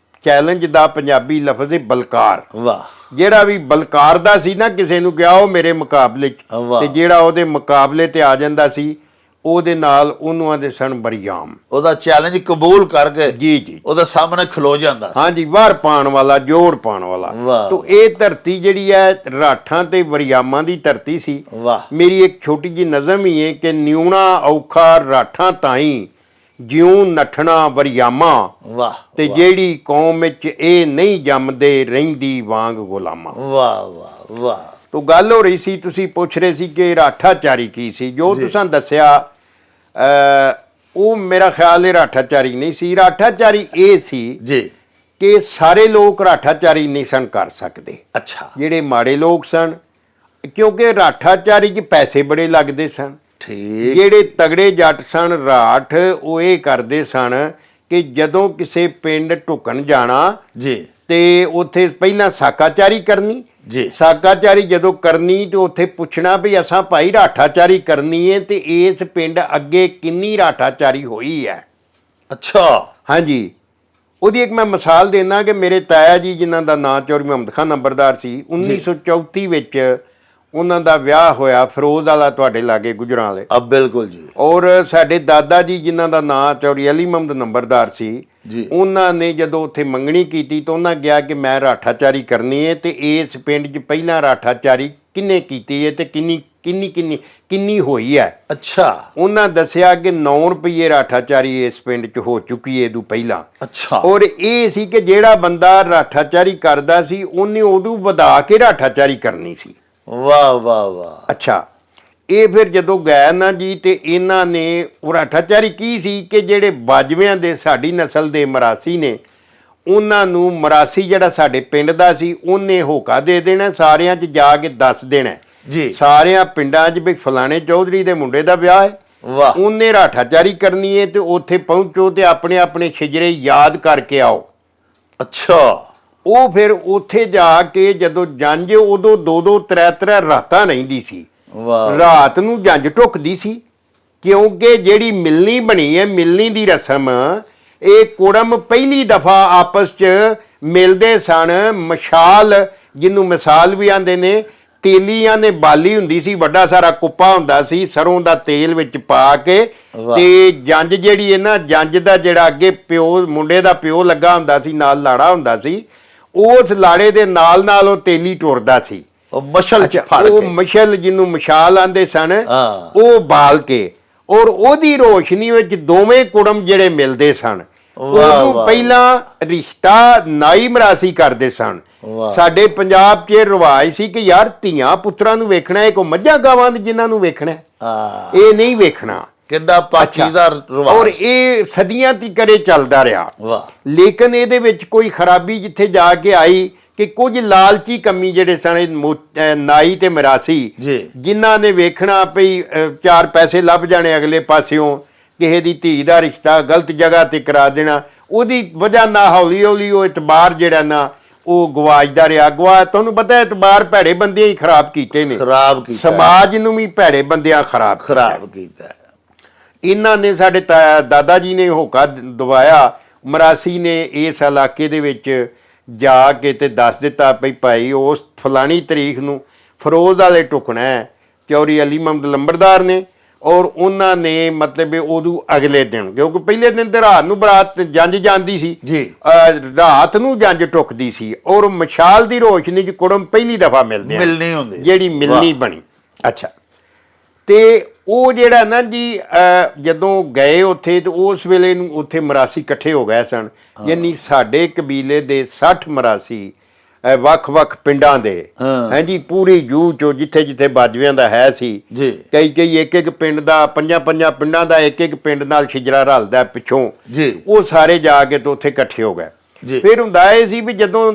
[SPEAKER 1] ਚੈਲੰਜ ਦਾ ਪੰਜਾਬੀ ਲਫ਼ਜ਼ ਹੈ ਬਲਕਾਰ।
[SPEAKER 3] ਵਾਹ।
[SPEAKER 1] ਜਿਹੜਾ ਵੀ ਬਲਕਾਰ ਦਾ ਸੀ ਨਾ, ਕਿਸੇ ਨੂੰ ਕਿਹਾ ਉਹ ਮੇਰੇ ਮੁਕਾਬਲੇ 'ਚ, ਤੇ ਜਿਹੜਾ ਉਹਦੇ ਮੁਕਾਬਲੇ ਤੇ ਆ ਜਾਂਦਾ ਸੀ
[SPEAKER 2] ਉਹਦੇ ਨਾਲ ਉਹਨੂੰ ਆਂਦੇ ਸਨ ਬਰਿਆਮ।
[SPEAKER 3] ਉਹਦਾ ਚੈਲੰਜ ਕਬੂਲ ਕਰਕੇ
[SPEAKER 2] ਜੀ ਜੀ
[SPEAKER 3] ਉਹਦੇ ਸਾਹਮਣੇ ਖਲੋ ਜਾਂਦਾ।
[SPEAKER 2] ਹਾਂਜੀ, ਵਾਰ ਪਾਉਣ ਵਾਲਾ, ਜੋੜ ਪਾਉਣ ਵਾਲਾ। ਤੋ ਇਹ ਧਰਤੀ ਜਿਹੜੀ ਹੈ ਰਾਠਾਂ ਤੇ ਬਰਿਆਮਾਂ ਦੀ ਧਰਤੀ ਸੀ।
[SPEAKER 3] ਵਾਹ।
[SPEAKER 2] ਮੇਰੀ ਇੱਕ ਛੋਟੀ ਜਿਹੀ ਨਜ਼ਮ ਹੀ ਹੈ ਕਿ ਨਿਉਣਾ ਔਖਾ ਰਾਠਾਂ ਤਾਈਂ ਜਿਉਂ ਨੱਠਣਾ ਬਰਿਆਮਾਂ।
[SPEAKER 3] ਵਾਹ।
[SPEAKER 2] ਤੇ ਜਿਹੜੀ ਕੌਮ ਵਿੱਚ ਇਹ ਨਹੀਂ ਜੰਮਦੇ ਰਹਿੰਦੀ ਵਾਂਗ ਗੁਲਾਮਾਂ।
[SPEAKER 3] ਵਾਹ ਵਾਹ ਵਾਹ।
[SPEAKER 2] ਤੋ ਗੱਲ ਹੋ ਰਹੀ ਸੀ, ਤੁਸੀਂ ਪੁੱਛ ਰਹੇ ਸੀ ਕਿ ਰਾਠਾਚਾਰੀ ਕੀ ਸੀ। ਜੋ ਤੁਸੀਂ ਦੱਸਿਆ ਉਹ ਮੇਰਾ ਖਿਆਲ ਇਹ ਰਾਠਾਚਾਰੀ ਨਹੀਂ ਸੀ। ਰਾਠਾਚਾਰੀ ਇਹ ਸੀ
[SPEAKER 3] ਜੀ
[SPEAKER 2] ਕਿ ਸਾਰੇ ਲੋਕ ਰਾਠਾਚਾਰੀ ਨਹੀਂ ਸਨ ਕਰ ਸਕਦੇ।
[SPEAKER 3] ਅੱਛਾ।
[SPEAKER 2] ਜਿਹੜੇ ਮਾੜੇ ਲੋਕ ਸਨ, ਕਿਉਂਕਿ ਰਾਠਾਚਾਰੀ 'ਚ ਪੈਸੇ ਬੜੇ ਲੱਗਦੇ ਸਨ।
[SPEAKER 3] ਠੀਕ।
[SPEAKER 2] ਜਿਹੜੇ ਤਗੜੇ ਜੱਟ ਸਨ ਰਾਠ, ਉਹ ਇਹ ਕਰਦੇ ਸਨ ਕਿ ਜਦੋਂ ਕਿਸੇ ਪਿੰਡ ਢੁਕਣ ਜਾਣਾ
[SPEAKER 3] ਜੀ
[SPEAKER 2] ਤੇ ਉੱਥੇ ਪਹਿਲਾਂ ਸਾਕਾਚਾਰੀ ਕਰਨੀ।
[SPEAKER 3] ਜੀ।
[SPEAKER 2] ਸਾਕਾਚਾਰੀ ਜਦੋਂ ਕਰਨੀ ਤੇ ਉੱਥੇ ਪੁੱਛਣਾ ਵੀ ਅਸਾਂ ਭਾਈ ਰਾਠਾਚਾਰੀ ਕਰਨੀ ਹੈ ਤੇ ਇਸ ਪਿੰਡ ਅੱਗੇ ਕਿੰਨੀ ਰਾਠਾਚਾਰੀ ਹੋਈ ਹੈ।
[SPEAKER 3] ਅੱਛਾ।
[SPEAKER 2] ਹਾਂਜੀ, ਉਹਦੀ ਇੱਕ ਮੈਂ ਮਿਸਾਲ ਦੇਣਾ ਕਿ ਮੇਰੇ ਤਾਇਆ ਜੀ ਜਿਨ੍ਹਾਂ ਦਾ ਨਾਂ ਚੌਧਰੀ ਮੁਹੰਮਦ ਖਾਨ ਨੰਬਰਦਾਰ ਸੀ, 1934 ਵਿੱਚ ਉਹਨਾਂ ਦਾ ਵਿਆਹ ਹੋਇਆ ਫਿਰੋਜ਼ ਵਾਲਾ, ਤੁਹਾਡੇ ਲਾਗੇ ਗੁਜਰਾਂ ਵਾਲੇ।
[SPEAKER 3] ਬਿਲਕੁਲ ਜੀ।
[SPEAKER 2] ਔਰ ਸਾਡੇ ਦਾਦਾ ਜੀ ਜਿਨ੍ਹਾਂ ਦਾ ਨਾਂ ਚੌਧਰੀ ਅਲੀ ਮੁਹੰਮਦ ਨੰਬਰਦਾਰ ਸੀ
[SPEAKER 3] ਜੀ,
[SPEAKER 2] ਉਹਨਾਂ ਨੇ ਜਦੋਂ ਉੱਥੇ ਮੰਗਣੀ ਕੀਤੀ ਤਾਂ ਉਹਨਾਂ ਕਿਹਾ ਕਿ ਮੈਂ ਰਾਠਾਚਾਰੀ ਕਰਨੀ ਹੈ ਤੇ ਇਸ ਪਿੰਡ 'ਚ ਪਹਿਲਾਂ ਰਾਠਾਚਾਰੀ ਕਿੰਨੇ ਕੀਤੀ ਹੈ ਤੇ ਕਿੰਨੀ ਹੋਈ ਹੈ।
[SPEAKER 3] ਅੱਛਾ।
[SPEAKER 2] ਉਹਨਾਂ ਦੱਸਿਆ ਕਿ 9 ਰੁਪਏ ਰਾਠਾਚਾਰੀ ਇਸ ਪਿੰਡ 'ਚ ਹੋ ਚੁੱਕੀ ਹੈ ਇਹਦੋਂ ਪਹਿਲਾਂ।
[SPEAKER 3] ਅੱਛਾ।
[SPEAKER 2] ਔਰ ਇਹ ਸੀ ਕਿ ਜਿਹੜਾ ਬੰਦਾ ਰਾਠਾਚਾਰੀ ਕਰਦਾ ਸੀ ਉਹਨੇ ਉਦੋਂ ਵਧਾ ਕੇ ਰਾਠਾਚਾਰੀ ਕਰਨੀ ਸੀ।
[SPEAKER 3] ਵਾਹ ਵਾਹ ਵਾਹ।
[SPEAKER 2] ਅੱਛਾ, ਇਹ ਫਿਰ ਜਦੋਂ ਗਏ ਨਾ ਜੀ ਤੇ ਇਹਨਾਂ ਨੇ ਉਹ ਰਾਠਾਚਾਰੀ ਕੀ ਸੀ ਕਿ ਜਿਹੜੇ ਬਾਜਵਿਆਂ ਦੇ ਸਾਡੀ ਨਸਲ ਦੇ ਮਰਾਸੀ ਨੇ, ਉਹਨਾਂ ਨੂੰ ਮਰਾਸੀ ਜਿਹੜਾ ਸਾਡੇ ਪਿੰਡ ਦਾ ਸੀ ਉਹਨੇ ਹੋਕਾ ਦੇ ਦੇਣਾ, ਸਾਰਿਆਂ 'ਚ ਜਾ ਕੇ ਦੱਸ ਦੇਣਾ
[SPEAKER 3] ਜੀ,
[SPEAKER 2] ਸਾਰਿਆਂ ਪਿੰਡਾਂ 'ਚ ਵੀ ਫਲਾਣੇ ਚੌਧਰੀ ਦੇ ਮੁੰਡੇ ਦਾ ਵਿਆਹ ਹੈ।
[SPEAKER 3] ਵਾਹ।
[SPEAKER 2] ਉਹਨੇ ਰਾਠਾਚਾਰੀ ਕਰਨੀ ਹੈ ਤੇ ਉੱਥੇ ਪਹੁੰਚੋ ਤੇ ਆਪਣੇ ਆਪਣੇ ਸ਼ਿਜਰੇ ਯਾਦ ਕਰਕੇ ਆਓ।
[SPEAKER 3] ਅੱਛਾ।
[SPEAKER 2] ਉਹ ਫਿਰ ਉੱਥੇ ਜਾ ਕੇ ਜਦੋਂ ਜੰਝ, ਉਦੋਂ 2-2 3-3 ਰਾਤਾਂ ਰਹਿੰਦੀ ਸੀ।
[SPEAKER 3] ਵਾਹ।
[SPEAKER 2] ਰਾਤ ਨੂੰ ਜੰਝ ਢੁੱਕਦੀ ਸੀ ਕਿਉਂਕਿ ਜਿਹੜੀ ਮਿਲਣੀ ਬਣੀ ਹੈ, ਮਿਲਣੀ ਦੀ ਰਸਮ, ਇਹ ਕੁੜਮ ਪਹਿਲੀ ਦਫਾ ਆਪਸ 'ਚ ਮਿਲਦੇ ਸਨ। ਮਸ਼ਾਲ, ਜਿਹਨੂੰ ਮਿਸਾਲ ਵੀ ਆਂਦੇ ਨੇ, ਤੇਲੀਆਂ ਨੇ ਬਾਲੀ ਹੁੰਦੀ ਸੀ, ਵੱਡਾ ਸਾਰਾ ਕੁੱਪਾ ਹੁੰਦਾ ਸੀ ਸਰੋਂ ਦਾ ਤੇਲ ਵਿੱਚ ਪਾ ਕੇ, ਤੇ ਜੰਝ ਜਿਹੜੀ ਹੈ ਨਾ, ਜੰਝ ਦਾ ਜਿਹੜਾ ਅੱਗੇ ਪਿਓ, ਮੁੰਡੇ ਦਾ ਪਿਓ ਲੱਗਾ ਹੁੰਦਾ ਸੀ, ਨਾਲ ਲਾੜਾ ਹੁੰਦਾ ਸੀ, ਉਸ ਲਾੜੇ ਦੇ ਨਾਲ ਨਾਲ ਉਹ ਤੇਲੀ ਟੁਰਦਾ ਸੀ।
[SPEAKER 3] ਉਹ ਮਸ਼ਲ ਚ ਫੜ
[SPEAKER 2] ਉਹ
[SPEAKER 3] ਕੇ,
[SPEAKER 2] ਮਸ਼ਲ ਜਿਹਨੂੰ ਮਸ਼ਾਲ ਆਂਦੇ ਸਨ,
[SPEAKER 3] ਹਾਂ,
[SPEAKER 2] ਉਹ ਬਾਲ ਕੇ, ਔਰ ਉਹਦੀ ਰੋਸ਼ਨੀ ਵਿੱਚ ਦੋਵੇਂ ਕੁੜਮ ਜਿਹੜੇ ਮਿਲਦੇ ਸਨ, ਉਹਨੂੰ ਪਹਿਲਾਂ ਰਿਸ਼ਤਾ ਨਾਈ ਮਰਾਸੀ ਕਰਦੇ ਸਨ। ਸਾਡੇ ਪੰਜਾਬ 'ਚ ਇਹ ਰਿਵਾਜ ਸੀ ਕਿ ਯਾਰ ਧੀਆਂ ਪੁੱਤਰਾਂ ਨੂੰ ਵੇਖਣਾ, ਇਹ ਕੋ ਮੱਝਾਂ ਗਾਵਾਂ ਜਿਨ੍ਹਾਂ ਨੂੰ ਵੇਖਣਾ, ਇਹ ਨਹੀਂ ਵੇਖਣਾ।
[SPEAKER 3] ਕਿੰਨਾ ਪਾਕੀਜ਼ਾ ਰਿਵਾਜ।
[SPEAKER 2] ਔਰ ਇਹ ਸਦੀਆਂ ਤੀਕਰੇ ਚੱਲਦਾ ਰਿਹਾ।
[SPEAKER 3] ਵਾਹ।
[SPEAKER 2] ਲੇਕਿਨ ਇਹਦੇ ਵਿੱਚ ਕੋਈ ਖਰਾਬੀ ਜਿੱਥੇ ਜਾ ਕੇ ਆਈ ਕਿ ਕੁਝ ਲਾਲਚੀ ਕੰਮੀ ਜਿਹੜੇ ਸਨ ਨਾਈ ਤੇ ਮਰਾਸੀ, ਜਿਨ੍ਹਾਂ ਨੇ ਵੇਖਣਾ ਪਈ 4 ਪੈਸੇ ਲੱਭ ਜਾਣੇ ਅਗਲੇ ਪਾਸਿਓਂ, ਕਿਸੇ ਦੀ ਧੀ ਦਾ ਰਿਸ਼ਤਾ ਗਲਤ ਜਗ੍ਹਾ ਤੇ ਕਰਾ ਦੇਣਾ, ਉਹਦੀ ਵਜ੍ਹਾ ਨਾਲ ਹੌਲੀ ਹੌਲੀ ਉਹ ਇਤਬਾਰ ਜਿਹੜਾ ਨਾ ਉਹ ਗਵਾਚਦਾ ਰਿਹਾ। ਤੁਹਾਨੂੰ ਪਤਾ ਇਤਬਾਰ ਭੈੜੇ ਬੰਦਿਆਂ ਹੀ ਖਰਾਬ ਕੀਤੇ ਨੇ,
[SPEAKER 3] ਖਰਾਬ ਕੀਤਾ,
[SPEAKER 2] ਸਮਾਜ ਨੂੰ ਵੀ ਭੈੜੇ ਬੰਦਿਆਂ ਖਰਾਬ
[SPEAKER 3] ਕੀਤਾ।
[SPEAKER 2] ਇਹਨਾਂ ਨੇ ਸਾਡੇ ਦਾਦਾ ਜੀ ਨੇ ਹੋਕਾ ਦਵਾਇਆ, ਮਰਾਸੀ ਨੇ ਇਸ ਇਲਾਕੇ ਦੇ ਵਿੱਚ ਜਾ ਕੇ ਤੇ ਦੱਸ ਦਿੱਤਾ ਵੀ ਭਾਈ ਉਸ ਫਲਾਣੀ ਤਰੀਕ ਨੂੰ ਫਿਰੋਜ਼ ਵਾਲੇ ਢੁਕਣਾ ਹੈ ਚੌਧਰੀ ਅਲੀ ਮੁਹੰਮਦ ਲੰਬਰਦਾਰ ਨੇ। ਔਰ ਉਹਨਾਂ ਨੇ ਮਤਲਬ ਉਦੋਂ ਅਗਲੇ ਦਿਨ, ਕਿਉਂਕਿ ਪਹਿਲੇ ਦਿਨ ਤੇ ਰਾਤ ਨੂੰ ਬਰਾਤ ਜੰਝ ਜਾਂਦੀ ਸੀ
[SPEAKER 3] ਜੀ,
[SPEAKER 2] ਰਾਤ ਨੂੰ ਜੰਝ ਟੁੱਕਦੀ ਸੀ, ਔਰ ਮਸ਼ਾਲ ਦੀ ਰੋਸ਼ਨੀ 'ਚ ਕੁੜਮ ਪਹਿਲੀ ਦਫਾ ਮਿਲਣੀ ਹੁੰਦੀ, ਜਿਹੜੀ ਮਿਲਣੀ ਬਣੀ। ਅੱਛਾ, ਤੇ ਉਹ ਜਿਹੜਾ ਨਾ ਜੀ ਜਦੋਂ ਗਏ ਉੱਥੇ ਤੇ ਉਸ ਵੇਲੇ ਨੂੰ ਉੱਥੇ ਮਰਾਸੀ ਇਕੱਠੇ ਹੋ ਗਏ ਸਨ। ਯਾਨੀ ਸਾਡੇ ਕਬੀਲੇ ਦੇ 60 ਮਰਾਸੀ ਵੱਖ-ਵੱਖ ਪਿੰਡਾਂ ਦੇ, ਹਾਂਜੀ, ਪੂਰੀ ਜੂਹ ਚੋਂ ਜਿੱਥੇ ਜਿੱਥੇ ਬਾਜਵਿਆਂ ਦਾ ਹੈ ਸੀ, ਕਈ ਇੱਕ ਪਿੰਡ ਦਾ, 5 ਪਿੰਡਾਂ ਦਾ ਇੱਕ ਪਿੰਡ ਨਾਲ ਸ਼ਿਜਰਾ ਰਲਦਾ ਪਿੱਛੋਂ, ਉਹ ਸਾਰੇ ਜਾ ਕੇ ਤੇ ਉੱਥੇ ਇਕੱਠੇ ਹੋ ਗਏ। ਫਿਰ ਹੁੰਦਾ ਇਹ ਸੀ ਵੀ ਜਦੋਂ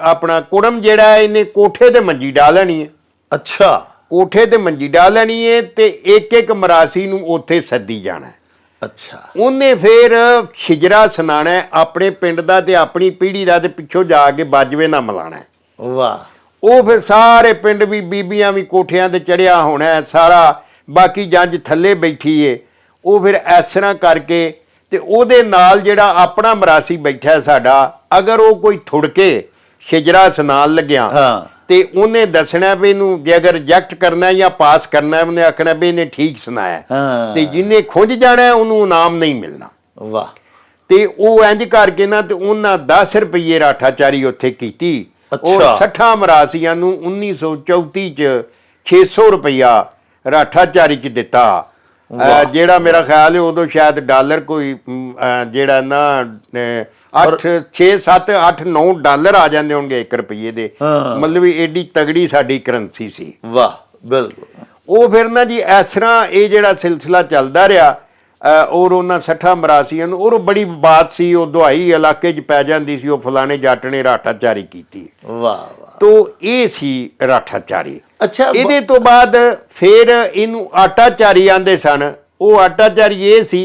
[SPEAKER 2] ਆਪਣਾ ਕੁੜਮ ਜਿਹੜਾ ਇਹਨੇ ਕੋਠੇ ਤੇ ਮੰਜੀ ਡਾ ਲੈਣੀ ਹੈ।
[SPEAKER 3] ਅੱਛਾ।
[SPEAKER 2] ਕੋਠੇ ਤੇ ਮੰਜੀ ਡਾ ਲੈਣੀ ਹੈ ਤੇ ਇੱਕ ਮਰਾਸੀ ਨੂੰ ਉੱਥੇ ਸੱਦੀ ਜਾਣਾ।
[SPEAKER 3] ਅੱਛਾ।
[SPEAKER 2] ਉਹਨੇ ਫਿਰ ਸ਼ਿਜਰਾ ਸੁਣਾਣਾ ਆਪਣੇ ਪਿੰਡ ਦਾ ਤੇ ਆਪਣੀ ਪੀੜ੍ਹੀ ਦਾ, ਤੇ ਪਿੱਛੋਂ ਜਾ ਕੇ ਬਾਜਵੇ ਨਾਲ ਮਿਲਾਣਾ।
[SPEAKER 3] ਵਾਹ।
[SPEAKER 2] ਉਹ ਫਿਰ ਸਾਰੇ ਪਿੰਡ ਵੀ, ਬੀਬੀਆਂ ਵੀ ਕੋਠਿਆਂ ਤੇ ਚੜਿਆ ਹੋਣਾ ਸਾਰਾ, ਬਾਕੀ ਜੰਝ ਥੱਲੇ ਬੈਠੀ ਏ। ਉਹ ਫਿਰ ਇਸ ਤਰ੍ਹਾਂ ਕਰਕੇ ਤੇ ਉਹਦੇ ਨਾਲ ਜਿਹੜਾ ਆਪਣਾ ਮਰਾਸੀ ਬੈਠਾ ਸਾਡਾ, ਅਗਰ ਉਹ ਕੋਈ ਥੁੜਕੇ ਸ਼ਿਜਰਾ ਸੁਣਾਉਣ ਲੱਗਿਆ
[SPEAKER 1] ਤੇ ਉਹਨੇ ਦੱਸਣਾ ਵੀ ਇਹਨੂੰ ਜੇ ਅਗਰ ਰਿਜੈਕਟ ਕਰਨਾ ਜਾਂ ਪਾਸ ਕਰਨਾ ਉਹਨੇ ਆਖਣਾ ਵੀ ਇਹਨੇ ਠੀਕ ਸੁਣਾਇਆ ਤੇ ਜਿਹਨੇ ਖੁੰਝ ਜਾਣਾ ਉਹਨੂੰ ਇਨਾਮ ਨਹੀਂ ਮਿਲਣਾ।
[SPEAKER 3] ਵਾਹ।
[SPEAKER 1] ਤੇ ਉਹ ਇੰਜ ਕਰਕੇ ਨਾ ਤੇ ਉਹਨਾਂ 10 ਰੁਪਏ ਰਾਠਾਚਾਰੀ ਉੱਥੇ ਕੀਤੀ। ਉਹ 60 ਮਰਾਸੀਆਂ ਨੂੰ 1934 ਚ 600 ਰੁਪਇਆ ਰਾਠਾਚਾਰੀ ਚ ਦਿੱਤਾ। ਜਿਹੜਾ ਮੇਰਾ ਖਿਆਲ ਹੈ ਉਦੋਂ ਸ਼ਾਇਦ ਡਾਲਰ ਕੋਈ ਜਿਹੜਾ ਨਾ 8 6 7 8 9 ਡਾਲਰ ਆ ਜਾਂਦੇ ਹੋਣਗੇ 1 ਰੁਪਏ ਦੇ। ਮਤਲਬ ਏਡੀ ਤਗੜੀ ਸਾਡੀ ਕਰੰਸੀ ਸੀ।
[SPEAKER 3] ਵਾਹ ਬਿਲਕੁਲ।
[SPEAKER 1] ਉਹ ਫਿਰ ਨਾ ਜੀ ਇਸ ਤਰ੍ਹਾਂ ਇਹ ਜਿਹੜਾ ਸਿਲਸਿਲਾ ਚੱਲਦਾ ਰਿਹਾ ਔਰ ਉਹਨਾਂ 60 ਮਰਾਸੀਆਂ ਨੂੰ ਔਰ ਬੜੀ ਬਾਤ ਸੀ। ਉਹ ਦੁਹਾਈ ਇਲਾਕੇ 'ਚ ਪੈ ਜਾਂਦੀ ਸੀ ਉਹ ਫਲਾਣੇ ਜੱਟ ਨੇ ਰਾਠਾਚਾਰੀ ਕੀਤੀ।
[SPEAKER 3] ਵਾਹ ਵਾਹ।
[SPEAKER 1] ਤੋ ਇਹ ਸੀ ਰਾਠਾਚਾਰੀ।
[SPEAKER 3] ਅੱਛਾ,
[SPEAKER 1] ਇਹਦੇ ਤੋਂ ਬਾਅਦ ਫਿਰ ਇਹਨੂੰ ਆਟਾਚਾਰੀ ਆਂਦੇ ਸਨ। ਉਹ ਆਟਾਚਾਰੀ ਇਹ ਸੀ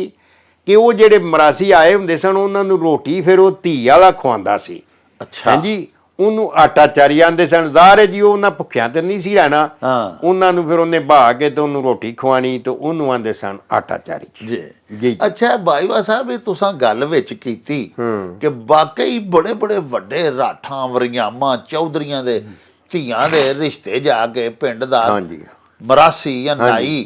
[SPEAKER 1] ਕਿ ਉਹ ਜਿਹੜੇ ਮਰਾਸੀ ਆਏ ਹੁੰਦੇ ਸਨ ਉਹਨਾਂ ਨੂੰ ਰੋਟੀ ਫਿਰ ਉਹ ਧੀ ਵਾਲਾ ਖਵਾਉਂਦਾ ਸੀ।
[SPEAKER 3] ਅੱਛਾ
[SPEAKER 1] ਹਾਂਜੀ, ਉਹਨੂੰ ਆਟਾਚਾਰੀ ਆਂਦੇ ਸਨ। ਜ਼ਾਹਰ ਹੈ ਜੀ ਉਹ ਉਹਨਾਂ ਭੁੱਖਿਆਂ ਤੇ ਨਹੀਂ ਸੀ ਰਹਿਣਾ। ਉਹਨਾਂ ਨੂੰ ਫਿਰ ਉਹਨੇ ਬਹਾ ਕੇ ਤੇ ਉਹਨੂੰ ਰੋਟੀ ਖਵਾਣੀ ਤੇ ਉਹਨੂੰ ਆਂਦੇ ਸਨ ਆਟਾਚਾਰੀ
[SPEAKER 3] ਜੀ
[SPEAKER 1] ਜੀ।
[SPEAKER 3] ਅੱਛਾ ਬਾਈਵਾ ਸਾਹਿਬ, ਇਹ ਤੁਸੀਂ ਗੱਲ ਵਿੱਚ ਕੀਤੀ ਕਿ ਵਾਕਈ ਬੜੇ ਬੜੇ ਵੱਡੇ ਰਾਠਾਂ ਵਰਿਆਮਾਂ ਚੌਧਰੀਆਂ ਦੇ ਧੀਆਂ ਦੇ ਰਿਸ਼ਤੇ ਜਾ ਕੇ ਪਿੰਡ ਦਾ ਮਰਾਸੀ ਜਾਂ ਨਾਈ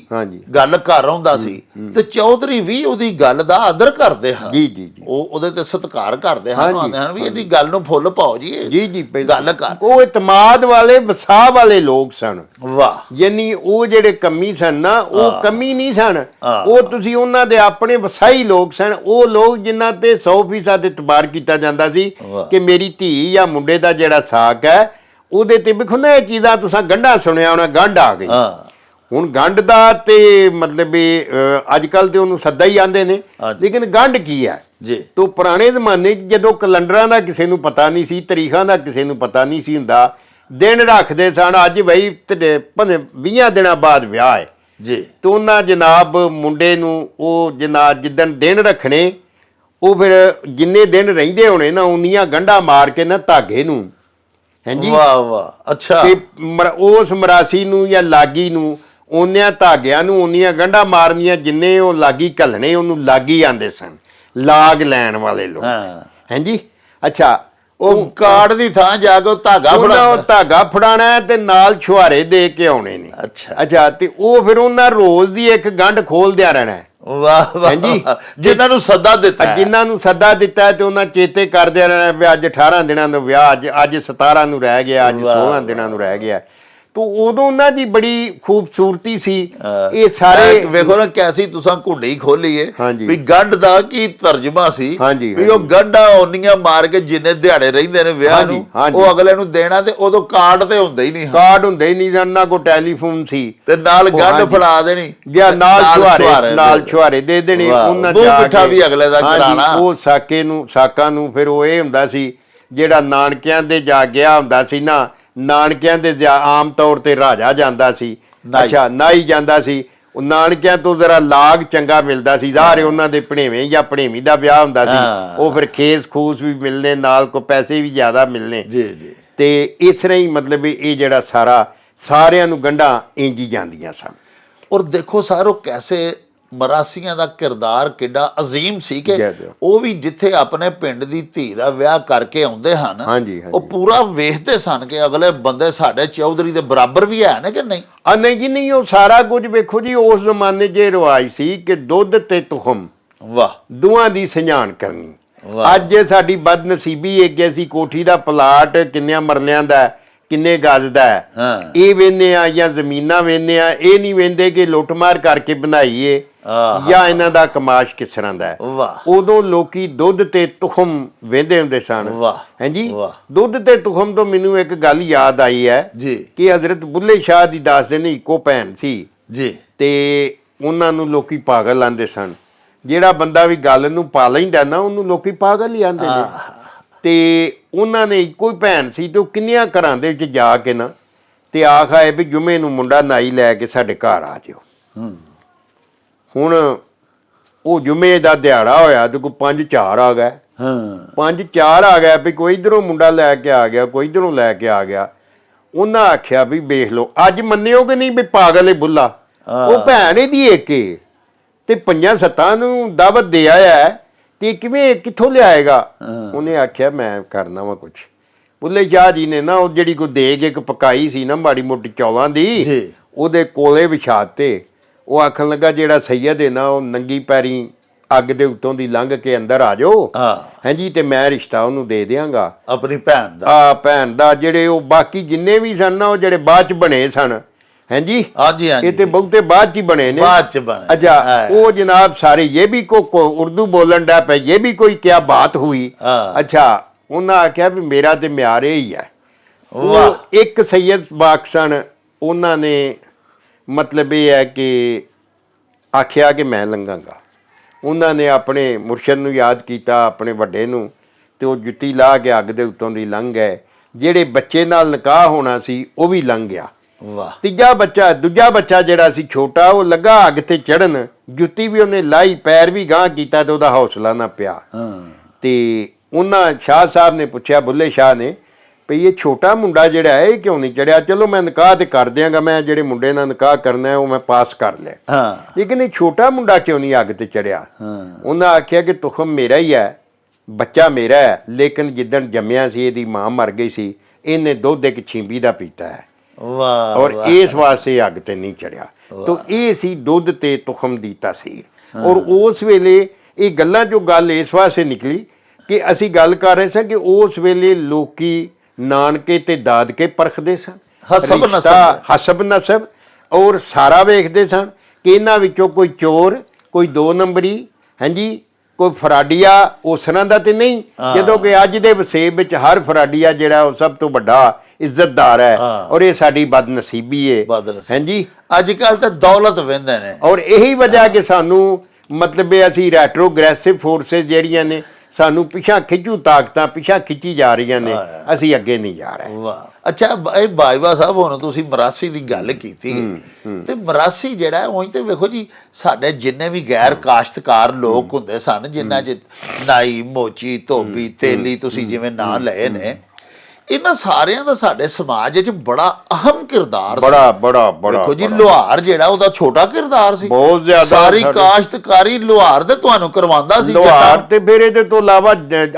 [SPEAKER 3] ਗੱਲ ਕਰ ਆਉਂਦਾ ਸੀ ਤੇ ਚੌਧਰੀ ਵੀ ਉਹਦੀ ਗੱਲ ਦਾ ਆਦਰ ਕਰਦੇ ਹਨ।
[SPEAKER 1] ਜੀ ਜੀ। ਉਹ
[SPEAKER 3] ਉਹਦੇ ਤੇ ਸਤਿਕਾਰ ਕਰਦੇ ਹਨ, ਆਂਦੇ ਹਨ ਵੀ ਇਹਦੀ ਗੱਲ ਨੂੰ ਫੁੱਲ ਪਾਓ ਜੀ।
[SPEAKER 1] ਜੀ ਜੀ।
[SPEAKER 3] ਗੱਲ ਕਰ।
[SPEAKER 1] ਉਹ ਇਤਮਾਦ ਵਾਲੇ ਵਸਾਹ ਵਾਲੇ ਲੋਕ ਸਨ।
[SPEAKER 3] ਵਾਹ।
[SPEAKER 1] ਯਾਨੀ ਉਹ ਜਿਹੜੇ ਕਮੀ ਸਨ ਨਾ ਉਹ ਕਮੀ ਨਹੀਂ ਸਨ। ਉਹ ਤੁਸੀਂ ਉਹਨਾਂ ਦੇ ਆਪਣੇ ਵਸਾਈ ਲੋਕ ਸਨ। ਉਹ ਲੋਕ ਜਿਨ੍ਹਾਂ ਤੇ 100% ਇਤਬਾਰ ਕੀਤਾ ਜਾਂਦਾ ਸੀ ਕਿ ਮੇਰੀ ਧੀ ਜਾਂ ਮੁੰਡੇ ਦਾ ਜਿਹੜਾ ਸਾਕ ਹੈ ਉਹਦੇ ਤੇ ਵੇਖੋ ਨਾ ਇਹ ਚੀਜ਼ਾਂ ਤੁਸੀਂ ਗੰਢਾ ਸੁਣਿਆ ਹੋਣਾ, ਗੰਢ ਆ ਗਈ। ਹੁਣ ਗੰਢ ਦਾ ਤੇ ਮਤਲਬ ਅੱਜ ਕੱਲ ਤੇ ਉਹਨੂੰ ਸੱਦਾ ਹੀ ਆਂਦੇ ਨੇ, ਲੇਕਿਨ ਗੰਢ ਕੀ ਹੈ ਜੀ? ਤੋ ਪੁਰਾਣੇ ਜ਼ਮਾਨੇ 'ਚ ਜਦੋਂ ਕੈਲੰਡਰਾਂ ਦਾ ਕਿਸੇ ਨੂੰ ਪਤਾ ਨਹੀਂ ਸੀ, ਤਰੀਖਾਂ ਦਾ ਕਿਸੇ ਨੂੰ ਪਤਾ ਨਹੀਂ ਸੀ ਹੁੰਦਾ, ਦਿਨ ਰੱਖਦੇ ਸਨ। ਅੱਜ ਬਈ 20 ਦਿਨਾਂ ਬਾਅਦ ਵਿਆਹ ਹੈ ਜੀ ਤੇ ਉਹਨਾਂ ਜਨਾਬ ਮੁੰਡੇ ਨੂੰ ਉਹ ਜਨਾਬ ਜਿੱਦਣ ਦਿਨ ਰੱਖਣੇ ਉਹ ਫਿਰ ਜਿੰਨੇ ਦਿਨ ਰਹਿੰਦੇ ਹੋਣੇ ਨਾ ਉਨੀਆਂ ਗੰਢਾਂ ਮਾਰ ਕੇ ਨਾ ਧਾਗੇ ਨੂੰ। ਹਾਂਜੀ।
[SPEAKER 3] ਵਾਹ ਵਾਹ। ਅੱਛਾ।
[SPEAKER 1] ਤੇ ਉਸ ਮਰਾਸੀ ਨੂੰ ਜਾਂ ਲਾਗੀ ਨੂੰ ਉਹਨਿਆਂ ਧਾਗਿਆਂ ਨੂੰ ਉਨੀਆਂ ਗੰਢਾਂ ਮਾਰਨੀਆਂ ਜਿੰਨੇ ਉਹ ਲਾਗੀ ਘੱਲਣੇ ਉਹਨੂੰ ਲਾਗੀ ਆਂਦੇ ਸਨ, ਲਾਗ ਲੈਣ ਵਾਲੇ ਲੋਕ। ਹਾਂਜੀ। ਅੱਛਾ।
[SPEAKER 3] ਉਹ ਕਾਰਡ ਦੀ ਥਾਂ ਜਾ ਕੇ
[SPEAKER 1] ਧਾਗਾ ਫੜਾਣਾ ਤੇ ਨਾਲ ਛੁਹਾਰੇ ਦੇ ਕੇ ਆਉਣੇ ਨੇ। ਅੱਛਾ। ਤੇ ਉਹ ਫਿਰ ਉਹਨਾਂ ਰੋਜ਼ ਦੀ ਇੱਕ ਗੰਢ ਖੋਲਦਿਆਂ ਰਹਿਣਾ।
[SPEAKER 3] ਵਾਹ ਵਾਹ।
[SPEAKER 1] ਹਾਂਜੀ।
[SPEAKER 3] ਜਿਨ੍ਹਾਂ ਨੂੰ ਸੱਦਾ
[SPEAKER 1] ਦਿੱਤਾ ਤੇ ਉਹਨਾਂ ਚੇਤੇ ਕਰਦੇ ਰਹਿਣਾ ਵੀ ਅੱਜ 18 ਦਿਨਾਂ ਦਾ ਵਿਆਹ, ਅੱਜ 17 ਨੂੰ ਰਹਿ ਗਿਆ, ਅੱਜ 16 ਦਿਨਾਂ ਨੂੰ ਰਹਿ ਗਿਆ। ਤੋ ਉਦੋਂ ਉਹਨਾਂ ਦੀ ਬੜੀ ਖੂਬਸੂਰਤੀ ਸੀ। ਇਹ ਸਾਰੇ
[SPEAKER 3] ਵੇਖੋ ਨਾ ਕੈਸੀ ਤੁਸੀਂ ਘੁੰਡੀ ਖੋਲੀਏ ਵੀ ਗੰਢ ਦਾ ਕੀ ਤਰਜਮਾ ਸੀ ਵੀ ਉਹ ਗੰਢਾਂ ਉਹਨੀਆਂ ਮਾਰ ਕੇ ਜਿੰਨੇ ਦਿਹਾੜੇ ਰਹਿੰਦੇ ਨੇ ਵਿਆਹ ਨੂੰ ਉਹ ਅਗਲੇ ਨੂੰ ਦੇਣਾ ਤੇ ਉਦੋਂ ਕਾਰਡ ਤੇ ਹੁੰਦੇ ਹੀ ਨਹੀਂ।
[SPEAKER 1] ਕਾਰਡ ਹੁੰਦੇ ਹੀ ਨਹੀਂ, ਨਾ ਕੋਈ ਟੈਲੀਫੋਨ ਸੀ
[SPEAKER 3] ਤੇ ਨਾਲ ਗੰਢ ਫੜਾ ਦੇਣੀ
[SPEAKER 1] ਜਾਂ ਨਾਲ ਛੁਹਾਰੇ ਦੇ ਦੇਣੇ। ਉਹਨਾਂ
[SPEAKER 3] ਮਿੱਠਾ ਵੀ ਅਗਲੇ ਦਾ ਕਰਾਣਾ।
[SPEAKER 1] ਉਹ ਸਾਕਾਂ ਨੂੰ ਫਿਰ ਉਹ ਇਹ ਹੁੰਦਾ ਸੀ ਜਿਹੜਾ ਨਾਨਕਿਆਂ ਦੇ ਜਾ ਗਿਆ ਹੁੰਦਾ ਸੀ ਨਾ, ਨਾਨਕਿਆਂ ਦੇ ਆਮ ਤੌਰ ਤੇ ਰਾਜਾ ਜਾਂਦਾ ਸੀ। ਅੱਛਾ। ਨਾਈ ਜਾਂਦਾ ਸੀ। ਉਹ ਨਾਨਕਿਆਂ ਤੋਂ ਜ਼ਰਾ ਲਾਗ ਚੰਗਾ ਮਿਲਦਾ ਸੀ। ਜ਼ਾਹਰ ਉਹਨਾਂ ਦੇ ਭਣੇਵੇਂ ਜਾਂ ਭਣੇਵੀਂ ਦਾ ਵਿਆਹ ਹੁੰਦਾ ਸੀ, ਉਹ ਫਿਰ ਖੇਸ ਖੂਸ ਵੀ ਮਿਲਨੇ, ਨਾਲ ਕੋ ਪੈਸੇ ਵੀ ਜ਼ਿਆਦਾ ਮਿਲਨੇ ਜੀ ਜੀ। ਤੇ ਇਸ ਤਰ੍ਹਾਂ ਹੀ ਮਤਲਬ ਇਹ ਜਿਹੜਾ ਸਾਰਿਆਂ ਨੂੰ ਗੰਢਾਂ ਇੰਝ ਹੀ ਜਾਂਦੀਆਂ ਸਨ।
[SPEAKER 3] ਔਰ ਦੇਖੋ ਸਾਰੋ ਕੈਸੇ ਮਰਾਸੀਆਂ ਦਾ ਕਿਰਦਾਰ ਕਿੱਡਾ ਅਜ਼ੀਮ ਸੀ ਕਿ ਉਹ ਵੀ ਜਿੱਥੇ ਆਪਣੇ ਪਿੰਡ ਦੀ ਧੀ ਦਾ ਵਿਆਹ ਕਰਕੇ ਆਉਂਦੇ ਹਨ ਉਹ ਪੂਰਾ ਵੇਖਦੇ ਸਨ ਕਿ ਅਗਲੇ ਬੰਦੇ ਸਾਡੇ ਚੌਧਰੀ ਦੇ ਬਰਾਬਰ ਵੀ ਹੈ ਨੇ ਕਿ ਨਹੀਂ। ਨਹੀਂ ਜੀ ਨਹੀਂ। ਉਹ ਸਾਰਾ ਕੁਝ ਵੇਖੋ ਜੀ ਉਸ ਜ਼ਮਾਨੇ 'ਚ ਰਿਵਾਜ ਸੀ ਕਿ ਦੁੱਧ ਤੇ ਤੁਖਮ ਵਾਹ ਦੋਵਾਂ ਦੀ ਸੰਝਾਣ ਕਰਨੀ। ਅੱਜ ਸਾਡੀ ਬਦਨਸੀਬੀ ਹੈ ਕਿ ਅਸੀਂ ਕੋਠੀ ਦਾ ਪਲਾਟ ਕਿੰਨਿਆਂ ਮਰਲਿਆਂ ਦਾ ਕਿੰਨੇ ਗਜ਼ ਦਾ ਇਹ ਵੇਖਦੇ ਆ ਜਾਂ ਜ਼ਮੀਨਾਂ ਵੇਖਦੇ ਆ, ਇਹ ਨਹੀਂ ਵੇਖਦੇ ਕਿ ਲੁੱਟਮਾਰ ਕਰਕੇ ਬਣਾਈਏ ਜਾਂ ਇਹਨਾਂ ਦਾ ਕਮਾਸ਼ ਕਿਸ ਤਰ੍ਹਾਂ ਦਾ ਹੈ। ਉਦੋਂ ਲੋਕੀ ਦੁੱਧ ਤੇ ਤੁਖਮ ਵੇਖਦੇ ਹੁੰਦੇ ਸਨ। ਹਾਂਜੀ। ਦੁੱਧ ਤੇ ਤੁਖਮ ਤੋਂ ਮੈਨੂੰ ਇੱਕ ਗੱਲ ਯਾਦ ਆਈ ਹੈ ਕਿ ਹਜ਼ਰਤ ਬੁੱਲੇ ਸ਼ਾਹ ਦੀ ਦੱਸਦੇ ਨੇ ਇੱਕੋ ਭੈਣ ਸੀ ਜੀ ਤੇ ਉਹਨਾਂ ਨੂੰ ਲੋਕੀ ਪਾਗਲ ਆਂਦੇ ਸਨ। ਜਿਹੜਾ ਬੰਦਾ ਵੀ ਗੱਲ ਨੂੰ ਪਾ ਲੈਂਦਾ ਨਾ ਉਹਨੂੰ ਲੋਕੀ ਪਾਗਲ ਹੀ ਆਂਦੇ ਨੇ। ਤੇ ਉਹਨਾਂ ਨੇ ਇੱਕੋ ਹੀ ਭੈਣ ਸੀ ਤੇ ਉਹ ਕਿੰਨਿਆਂ ਘਰਾਂ ਦੇ ਵਿੱਚ ਜਾ ਕੇ ਨਾ ਤੇ ਆਖ ਆਏ ਵੀ ਜੁਮੇ ਨੂੰ ਮੁੰਡਾ ਨਾਈ ਲੈ ਕੇ ਸਾਡੇ ਘਰ ਆ ਜਾਓ। ਹੁਣ ਉਹ ਜੁਮੇ ਦਾ ਦਿਹਾੜਾ ਹੋਇਆ ਤੇ ਕੋਈ 5-4 ਆ ਗਏ। 5-4 ਆ ਗਿਆ ਵੀ ਕੋਈ ਇਧਰੋਂ ਮੁੰਡਾ ਲੈ ਕੇ ਆ ਗਿਆ, ਕੋਈ ਇਧਰੋਂ ਲੈ ਕੇ ਆ ਗਿਆ। ਉਹਨਾਂ ਆਖਿਆ ਵੀ ਵੇਖ ਲਓ ਅੱਜ ਮੰਨਿਓ ਕਿ ਨਹੀਂ ਵੀ ਪਾਗਲ ਹੈ ਬੁੱਲਾ, ਉਹ ਭੈਣ ਇਹਦੀ ਏਕੇ ਤੇ 5-7 ਨੂੰ ਦਾਵਤ ਦੇ ਆਇਆ ਤੇ ਕਿਵੇਂ ਕਿੱਥੋਂ ਲਿਆਏਗਾ। ਉਹਨੇ ਆਖਿਆ ਮੈਂ ਕਰਨਾ ਵਾ ਕੁਛ।
[SPEAKER 1] ਬੁੱਲੇ ਸ਼ਾਹ ਜੀ ਨੇ ਨਾ ਉਹ ਜਿਹੜੀ ਕੋਈ ਦੇਗ ਇੱਕ ਪਕਾਈ ਸੀ ਨਾ ਮਾੜੀ ਮੋਟੀ ਚੌਲਾਂ ਦੀ
[SPEAKER 3] ਜੀ।
[SPEAKER 1] ਉਹਦੇ ਕੋਲੇ ਵਿਛਾਤੇ। ਉਹ ਆਖਣ ਲੱਗਾ ਜਿਹੜਾ ਸੈਯਦ ਹੈ ਨਾ ਉਹ ਨੰਗੀ ਪੈਰੀ ਅੱਗ ਦੇ ਉੱਤੋਂ ਦੀ ਲੰਘ ਕੇ ਅੰਦਰ ਆ ਜਾਓ ਹਾਂਜੀ ਤੇ ਮੈਂ ਰਿਸ਼ਤਾ ਉਹਨੂੰ ਦੇ ਦਿਆਂਗਾ
[SPEAKER 3] ਆਪਣੀ ਭੈਣ ਦਾ।
[SPEAKER 1] ਜਿਹੜੇ ਉਹ ਬਾਕੀ ਜਿੰਨੇ ਵੀ ਸਨ ਨਾ ਉਹ ਜਿਹੜੇ ਬਾਅਦ ਚ ਬਣੇ ਸਨ ਹਾਂਜੀ
[SPEAKER 3] ਹਾਂਜੀ
[SPEAKER 1] ਇਹ ਤੇ ਬਹੁਤੇ ਬਾਅਦ ਚ ਬਣੇ ਨੇ अच्छा वो जनाब सारे ये भी को उर्दू बोलन डा पे ये भी कोई क्या बात हुई अच्छा उन्हें आख्या भी मेरा तो म्यार ही है वो एक सैयद बाक्सन उन्होंने मतलब ये है कि आख्या कि मैं लंघांगा उन्होंने अपने मुर्शद नूं याद किया अपने वड्डे नूं ते वो जुत्ती ला के अग दे उत्तों दी लंघ गए ਜਿਹੜੇ ਬੱਚੇ ਨਾਲ ਨਿਕਾਹ ਹੋਣਾ ਸੀ ਉਹ ਵੀ ਲੰਘ ਗਿਆ ਦੂਜਾ ਬੱਚਾ ਜਿਹੜਾ ਸੀ ਛੋਟਾ ਉਹ ਲੱਗਾ ਅੱਗ ਤੇ ਚੜਨ ਜੁੱਤੀ ਵੀ ਉਹਨੇ ਲਾਈ ਪੈਰ ਵੀ ਗਾਂਹ ਕੀਤਾ ਤੇ ਉਹਦਾ ਹੌਸਲਾ ਨਾ ਪਿਆ ਤੇ ਉਹਨਾਂ ਸ਼ਾਹ ਸਾਹਿਬ ਨੇ ਪੁੱਛਿਆ ਬੁੱਲੇ ਸ਼ਾਹ ਨੇ ਵੀ ਇਹ ਛੋਟਾ ਮੁੰਡਾ ਜਿਹੜਾ ਹੈ ਇਹ ਕਿਉਂ ਨਹੀਂ ਚੜਿਆ ਚਲੋ ਮੈਂ ਨਿਕਾਹ ਤੇ ਕਰ ਦਿਆਂਗਾ ਮੈਂ ਜਿਹੜੇ ਮੁੰਡੇ ਨਾਲ ਨਿਕਾਹ ਕਰਨਾ ਹੈ ਉਹ ਮੈਂ ਪਾਸ ਕਰ ਲਿਆ ਲੇਕਿਨ ਇਹ ਛੋਟਾ ਮੁੰਡਾ ਕਿਉਂ ਨਹੀਂ ਅੱਗ ਤੇ ਚੜਿਆ ਉਹਨਾਂ ਆਖਿਆ ਕਿ ਤੁਖਮ ਮੇਰਾ ਹੀ ਹੈ ਬੱਚਾ ਮੇਰਾ ਹੈ ਲੇਕਿਨ ਜਿੱਦਣ ਜੰਮਿਆ ਸੀ ਇਹਦੀ ਮਾਂ ਮਰ ਗਈ ਸੀ ਇਹਨੇ ਦੁੱਧ ਇੱਕ ਛਿੰਬੀ ਦਾ ਪੀਤਾ ਹੈ और इस वास्ते अग ते नहीं चढ़िया तो ये सी दुध ते तुखम दी तासीर और उस वेले ये गल्लां जो गल इस वास्ते निकली कि असी गल कर रहे सन कि उस वेले लोकी नानके ते दादके परखदे सन हसब नसब और सारा वेखदे सन कि इन्हां विचों कोई चोर कोई दो नंबरी हाँ जी कोई फराडिया उस तरह का तो नहीं जो कि अज के वसेब में हर फराडिया जिहड़ा वो सब तो बड़ा इज्जतदार है और ये साडी बदनसीबी है हाँ जी
[SPEAKER 3] अजकल तो दौलत वेंदे ने
[SPEAKER 1] और यही वजह कि सानू मतलब असी रेट्रोग्रेसिव फोर्सेस जिहड़ियां ने सानू पिछा खिंचू ताकतां पिछा खिंची जा रही ने असी अगे नहीं जा रहे
[SPEAKER 3] अच्छा बाजवा साहब हुण तुसीं मरासी की गल कीती ते मरासी जिहड़ा उंज ते वेखो जी साडे जिन्ने भी गैर काश्तकार लोग हुंदे सन जिन्हां च नाई मोची धोबी तेली तुसीं जिवें नां लए ने इन्हां सारियां दा साडे समाज च बड़ा अहम किरदार
[SPEAKER 1] बड़ा
[SPEAKER 3] देखो जी लोहार जिहड़ा ओहदा छोटा किरदार सी
[SPEAKER 1] बहुत ज्यादा
[SPEAKER 3] सारी काश्तकारी लोहार दे तुहानू करवांदा सी
[SPEAKER 1] लोहार ते फिर इहदे तो इलावा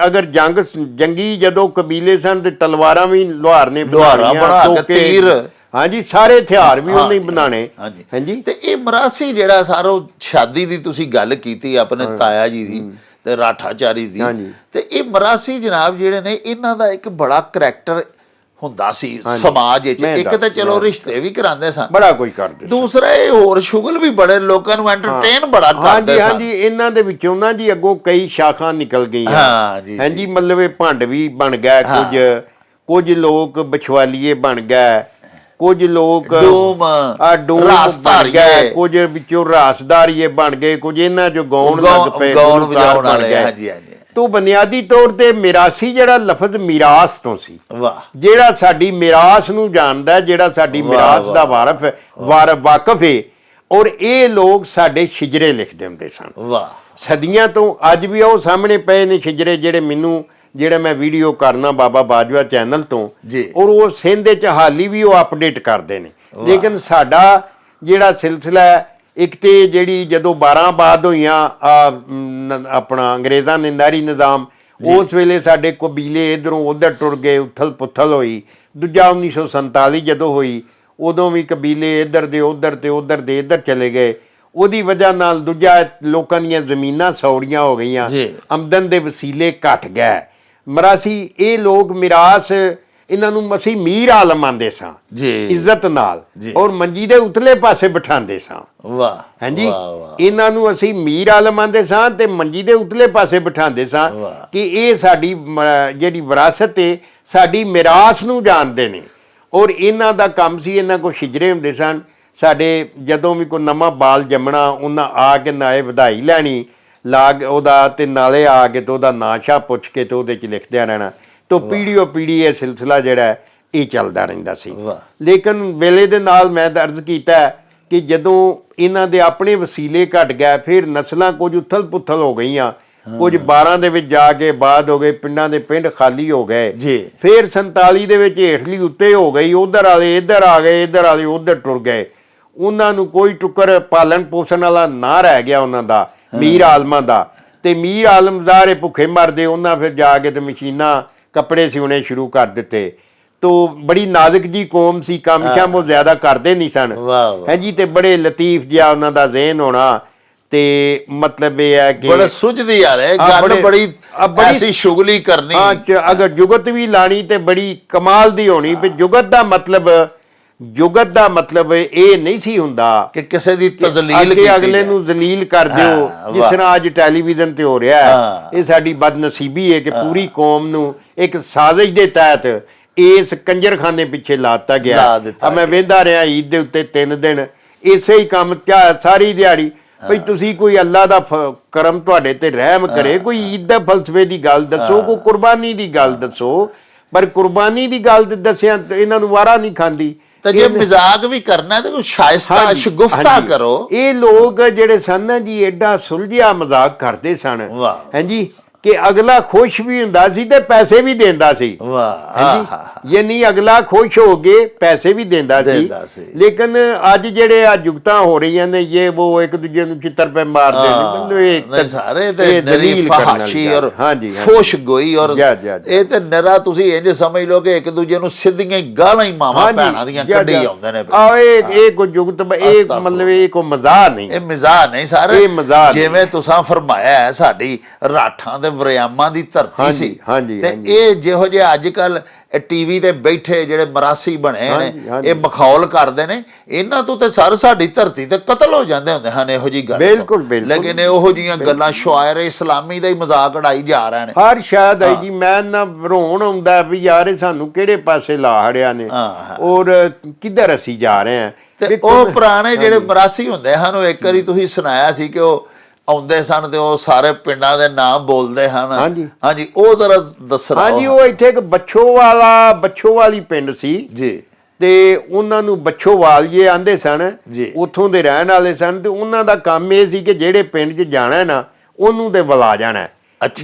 [SPEAKER 1] अगर जंगी जदों कबीले सन ते तलवारां भी लोहार ने
[SPEAKER 3] बना के तीर
[SPEAKER 1] हाँ जी सारे हथियार भी उन्हें बनाने हाँ जी
[SPEAKER 3] ते ये मरासी जिहड़ा सारो शादी दी तुसीं गल कीती अपने ताया जी दी ते राठाचारी दी ते ये मरासी जनाब जिहड़े ने इन्हां दा एक बड़ा करैक्टर हुंदा सी समाज विच एक ते चलो रिश्ते भी करांदे सन
[SPEAKER 1] बड़ा कोई करदे
[SPEAKER 3] दूसरा ये होर शुगल भी बड़े लोकां नूं एंटरटेन बड़ा करदे
[SPEAKER 1] हाँ जी इन्हां दे विचों ना जी अगों कई शाखां निकल गईयां हाँ जी मतलब ये भंड भी बन गए कुछ लोग बछवालीए बन गए कुछ लोग डूम बन गए कुछ विचों रासदारीए बन गए कुछ इन्हां जो गौण लग पे बन गए तो बुनियादी तौर ते मिरासी जिहड़ा लफज मिरास तो सी जिहड़ा साडी मिरास नूं जानदा जिहड़ा साडी मिरास दा वाकफ है और ये लोग साडे शिजरे लिखदे हुंदे सन सदियां तो अज भी वो सामने पे ने शिजरे जिहड़े मैनूं ਜਿਹੜਾ मैं वीडियो करना बाबा बाजवा चैनल तो और वो सिंध च हाली भी वो अपडेट करते हैं लेकिन साडा जिहड़ा सिलसिला एक तो जिहड़ी जदों 12 बाद होईयां अपना अंग्रेज़ां ने नारी निज़ाम उस वेले साडे कबीले इधरों उधर टुर गए उथल पुथल होई दूजा 1947 जदों होई उदों भी कबीले इधर दे उधर ते उधर दे इधर चले गए ਉਹਦੀ वजह नाल दूजा लोकां दीयां ज़मीनां सौड़ियां हो गईयां आमदन दे वसीले घट गए मरासी ये लोग मिरास इन्हां नूं मसी मीर आलम आंदे सां इज्जत नाल और मंजी दे उतले पासे बिठांदे सां हाँ जी इन्हां नूं असीं मीर आलम आंदे सां ते मंजी दे उतले पासे बिठांदे सां कि ये साडी जिहड़ी विरासत है साडी मिरास नूं जानदे ने और इन्हां दा काम सी इन्हां कोल शिजरे हुंदे सन साडे जदों भी कोई नवां बाल जम्मना उन्हां आ के नाए ਵਧਾਈ ਲੈਣੀ लाग ਉਹਦਾ ਤੇ ਨਾਲੇ ਆ ਕੇ ਤੇ ਉਹਦਾ ਨਾਂ ਸ਼ਾਹ ਪੁੱਛ ਕੇ ਤੇ ਉਹਦੇ 'ਚ ਲਿਖਦਿਆਂ ਰਹਿਣਾ तो ਪੀੜ੍ਹੀਓ ਪੀੜ੍ਹੀ ਇਹ ਸਿਲਸਿਲਾ ਜਿਹੜਾ ਇਹ ਚੱਲਦਾ ਰਹਿੰਦਾ ਸੀ ਲੇਕਿਨ ਵੇਲੇ ਦੇ ਨਾਲ ਮੈਂ ਦਰਜ ਕੀਤਾ ਕਿ ਜਦੋਂ ਇਹਨਾਂ ਦੇ ਆਪਣੇ ਵਸੀਲੇ ਘਟ ਗਏ ਫਿਰ ਨਸਲਾਂ ਕੁਝ ਉਥਲ ਪੁਥਲ ਹੋ ਗਈਆਂ ਕੁਝ 12 ਦੇ ਵਿੱਚ ਜਾ ਕੇ ਬਾਅਦ ਹੋ ਗਏ ਪਿੰਡਾਂ ਦੇ ਪਿੰਡ ਖਾਲੀ ਹੋ ਗਏ ਫਿਰ 47 ਦੇ ਵਿੱਚ ਹੇਠਲੀ ਉੱਤੇ ਹੋ ਗਈ ਉਧਰ ਵਾਲੇ ਇੱਧਰ ਆ ਗਏ ਇੱਧਰ ਵਾਲੇ ਉਧਰ ਟੁਰ ਗਏ ਉਹਨਾਂ ਨੂੰ ਕੋਈ ਟੁੱਕਰ ਪਾਲਣ ਪੋਸ਼ਣ ਵਾਲਾ ਨਾ ਰਹਿ ਗਿਆ ਉਹਨਾਂ ਦਾ मीर आलमां दा ते मीर आलमदार भुखे मरदे उन्हां फिर जाके ते मशीनां ਕੱਪੜੇ ਸਿਉਣੇ ਸ਼ੁਰੂ ਕਰ ਦਿੱਤੇ। ਤੋ ਬੜੀ ਨਾਜ਼ੁਕ ਜੀ ਕੌਮ ਸੀ, ਕੰਮ ਸ਼ਾਮ ਉਹ ਜ਼ਿਆਦਾ ਕਰਦੇ ਨਹੀਂ ਸਨ। ਹੈ ਜੀ, ਤੇ ਬੜੇ ਲਤੀਫ ਜਿਹਾ ਉਹਨਾਂ ਦਾ ਜ਼ਿਹਨ ਹੋਣਾ। ਤੇ ਮਤਲਬ ਇਹ ਹੈ ਕਿ
[SPEAKER 3] ਬੜਾ ਸੁਝਦੀ ਆ ਰਿਹਾ ਗੱਲ, ਬੜੀ ਐਸੀ ਸ਼ੁਗਲੀ ਕਰਨੀ।
[SPEAKER 1] ਅਗਰ ਜੁਗਤ ਵੀ ਲਾਣੀ ਤੇ ਬੜੀ ਕਮਾਲ ਦੀ ਹੋਣੀ। ਵੀ ਜੁਗਤ ਦਾ ਮਤਲਬ ਇਹ ਨਹੀਂ ਸੀ ਹੁੰਦਾ
[SPEAKER 3] ਕਿ ਕਿਸੇ ਦੀ ਤਜ਼ਲੀਲ ਕੀਤੀ,
[SPEAKER 1] ਅਗਲੇ ਨੂੰ ਜ਼ਲੀਲ ਕਰ ਦਿਓ, ਜਿਸ ਤਰ੍ਹਾਂ ਅੱਜ ਟੈਲੀਵਿਜ਼ਨ ਤੇ ਹੋ ਰਿਹਾ ਹੈ। ਇਹ ਸਾਡੀ ਬਦਨਸੀਬੀ ਹੈ ਕਿ ਪੂਰੀ ਕੌਮ ਨੂੰ ਇੱਕ ਸਾਜ਼ਿਸ਼ ਦੇ ਤਹਿਤ ਇਸ ਕੰਜਰਖਾਨੇ ਪਿੱਛੇ ਲਾਤਾ ਗਿਆ। ਮੈਂ ਵੇਖਦਾ ਰਿਹਾ ਈਦ ਦੇ ਉੱਤੇ 3 ਦਿਨ ਇਸੇ ਹੀ ਕੰਮ ਸਾਰੀ ਦਿਹਾੜੀ। ਭਈ ਤੁਸੀਂ ਕੋਈ ਅੱਲਾ ਦਾ ਕਰਮ ਤੁਹਾਡੇ ਤੇ ਰਹਿਮ ਕਰੇ, ਕੋਈ ਈਦ ਦੇ ਫਲਸਫੇ ਦੀ ਗੱਲ ਦੱਸੋ, ਕੋਈ ਕੁਰਬਾਨੀ ਦੀ ਗੱਲ ਦੱਸੋ। ਪਰ ਕੁਰਬਾਨੀ ਦੀ ਗੱਲ ਦੱਸਿਆ ਇਹਨਾਂ ਨੂੰ ਵਾਰਾ ਨਹੀਂ ਖਾਂਦੀ।
[SPEAKER 3] ਤੇ ਜੇ ਮਜ਼ਾਕ ਵੀ ਕਰਨਾ ਤੇ ਕੋਈ ਸ਼ਾਇਸਤਾ ਸ਼ਗੁਫਤਾ ਕਰੋ।
[SPEAKER 1] ਇਹ ਲੋਕ ਜਿਹੜੇ ਸਨ ਨਾ ਜੀ, ਐਡਾ ਸੁਲਝਿਆ ਮਜ਼ਾਕ ਕਰਦੇ ਸਨ। ਹਾਂਜੀ, ਕਿ ਅਗਲਾ ਖੁਸ਼ ਵੀ ਹੁੰਦਾ ਸੀ ਤੇ ਪੈਸੇ ਵੀ ਦਿੰਦਾ ਸੀ। ਯਾਨੀ ਅਗਲਾ ਖੁਸ਼ ਹੋ ਕੇ ਪੈਸੇ ਵੀ ਦਿੰਦਾ ਸੀ। ਲੇਕਿਨ ਅੱਜ ਜਿਹੜੇ ਆ ਜੁਗਤਾਂ ਹੋ ਰਹੀਆਂ ਨੇ, ਇਹ ਉਹ ਇੱਕ ਦੂਜੇ ਨੂੰ ਚਿੱਤਰ ਪੈ ਮਾਰਦੇ ਨੇ,
[SPEAKER 3] ਸਾਰੇ ਤੇ ਦਲੀਲ ਫਹਾਸ਼ੀ ਔਰ ਫੋਸ਼ਗੋਈ ਔਰ ਇਹ ਤੇ ਨਿਰਾ ਤੁਸੀਂ ਇੰਜ ਸਮਝ ਲਓ ਕਿ ਇੱਕ ਦੂਜੇ ਨੂੰ ਸਿੱਧੀਆਂ ਗਾਲਾਂ ਹੀ ਮਾਵਾਂ ਭੈਣਾਂ ਦੀਆਂ ਕੱਢੀ ਆਉਂਦੇ ਨੇ।
[SPEAKER 2] ਇਹ ਕੋਈ ਜੁਗਤ, ਇਹ ਮਤਲਬ ਇਹ ਕੋਈ ਮਜ਼ਾਕ ਨਹੀਂ,
[SPEAKER 3] ਇਹ ਮਜ਼ਾਕ ਨਹੀਂ ਸਾਰੇ। ਜਿਵੇਂ ਤੁਸੀਂ ਫਰਮਾਇਆ ਸਾਡੀ ਰਾਠਾਂ ਦੇ ਵਰਿਆਮਾਂ ਦੀ ਧਰਤੀ ਸੀ, ਤੇ ਇਹ ਜਿਹੋ ਜਿਹੇ ਅੱਜ ਕੱਲ ਟੀਵੀ ਤੇ ਬੈਠੇ ਜਿਹੜੇ ਮਰਾਸੀ ਬਣੇ ਨੇ, ਇਹ ਮਖੌਲ ਕਰਦੇ ਨੇ, ਇਹਨਾਂ ਤੋਂ ਤੇ ਸਾਡੀ ਧਰਤੀ ਤੇ ਕਤਲ ਹੋ ਜਾਂਦੇ ਹੁੰਦੇ ਹਨ ਇਹੋ ਜਿਹੀ ਗੱਲ।
[SPEAKER 1] ਬਿਲਕੁਲ ਬਿਲਕੁਲ।
[SPEAKER 3] ਲੇਕਿਨ ਇਹੋ ਜਿਹੀਆਂ ਗੱਲਾਂ ਸ਼ਾਇਰ ਇਸਲਾਮੀ ਦਾ ਹੀ ਮਜ਼ਾਕ ਉਡਾਈ ਜਾ ਰਹੇ ਨੇ
[SPEAKER 1] ਹਰ ਸ਼ਾਇਦ ਹੈ ਜੀ। ਮੈਂ ਨਾ ਰੋਣ ਆਉਂਦਾ ਵੀ ਯਾਰ ਇਹ ਸਾਨੂੰ ਕਿਹੜੇ ਪਾਸੇ ਲਾ ਹੜਿਆ ਨੇ ਔਰ ਕਿੱਧਰ ਅਸੀਂ ਜਾ ਰਹੇ ਹਾਂ।
[SPEAKER 3] ਤੇ ਉਹ ਪੁਰਾਣੇ ਜਿਹੜੇ ਮਰਾਸੀ ਹੁੰਦੇ ਹਨ, ਉਹ ਇੱਕ ਵਾਰੀ ਤੁਸੀਂ ਸੁਣਾਇਆ ਸੀ ਕਿ ਉਹ ਆਉਂਦੇ ਸਨ ਤੇ ਉਹ ਸਾਰੇ ਪਿੰਡਾਂ ਦੇ ਨਾਮ ਬੋਲਦੇ ਹਨ। ਹਾਂਜੀ, ਉਹ ਜ਼ਰਾ ਦੱਸਣਾ।
[SPEAKER 1] ਹਾਂਜੀ, ਉਹ ਇੱਥੇ ਇੱਕ ਬੱਛੋਵਾਲੀ ਪਿੰਡ ਸੀ
[SPEAKER 3] ਜੀ,
[SPEAKER 1] ਤੇ ਉਹਨਾਂ ਨੂੰ ਬੱਛੋਵਾਲੀਏ ਆਂਦੇ ਸਨ। ਉੱਥੋਂ ਦੇ ਰਹਿਣ ਵਾਲੇ ਸਨ, ਤੇ ਉਹਨਾਂ ਦਾ ਕੰਮ ਇਹ ਸੀ ਕਿ ਜਿਹੜੇ ਪਿੰਡ 'ਚ ਜਾਣਾ ਨਾ ਉਹਨੂੰ ਤੇ ਬੁਲਾ ਜਾਣਾ।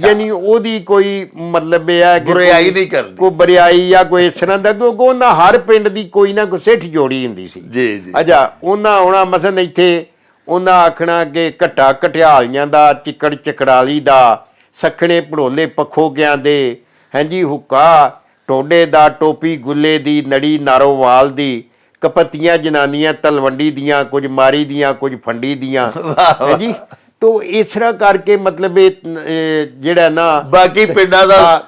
[SPEAKER 1] ਯਾਨੀ ਉਹਦੀ ਕੋਈ ਮਤਲਬ ਇਹ ਹੈ ਕਿ
[SPEAKER 3] ਬੁਰਾਈ ਨਹੀਂ ਕਰਨੀ,
[SPEAKER 1] ਕੋਈ ਬਰਿਆਈ ਜਾਂ ਕੋਈ ਇਸ ਤਰ੍ਹਾਂ ਦਾ, ਕਿਉਂਕਿ ਉਹਨਾਂ ਹਰ ਪਿੰਡ ਦੀ ਕੋਈ ਨਾ ਕੋਈ ਸਿੱਠ ਜੋੜੀ ਹੁੰਦੀ ਸੀ। ਅੱਛਾ, ਉਹਨਾਂ ਆਉਣਾ ਮਸਲ ਇੱਥੇ ਉਹਨਾਂ ਆਖਣਾ ਕਿ ਘੱਟਾ ਘਟਿਆਲੀਆਂ ਦਾ, ਚਿੱਕੜ ਚਕੜਾਲੀ ਦਾ, ਸੱਖਣੇ ਭੜੋਲੇ ਪੱਖੋਗਿਆਂ ਦੇ, ਹਾਂਜੀ, ਹੁੱਕਾ ਟੋਡੇ ਦਾ, ਟੋਪੀ ਗੁੱਲੇ ਦੀ, ਨੜੀ ਨਾਰੋਵਾਲ ਦੀ, ਕਪੱਤੀਆਂ ਜਨਾਨੀਆਂ ਤਲਵੰਡੀ ਦੀਆਂ, ਕੁਝ ਮਾਰੀ ਦੀਆਂ, ਕੁਝ ਫੰਡੀ ਦੀਆਂ। ਹਾਂਜੀ, ਤੋ ਇਸ ਤਰ੍ਹਾਂ ਕਰਕੇ ਮਤਲਬ ਇਹ ਜਿਹੜਾ ਨਾ
[SPEAKER 3] ਬਾਕੀ ਪਿੰਡਾਂ ਦਾ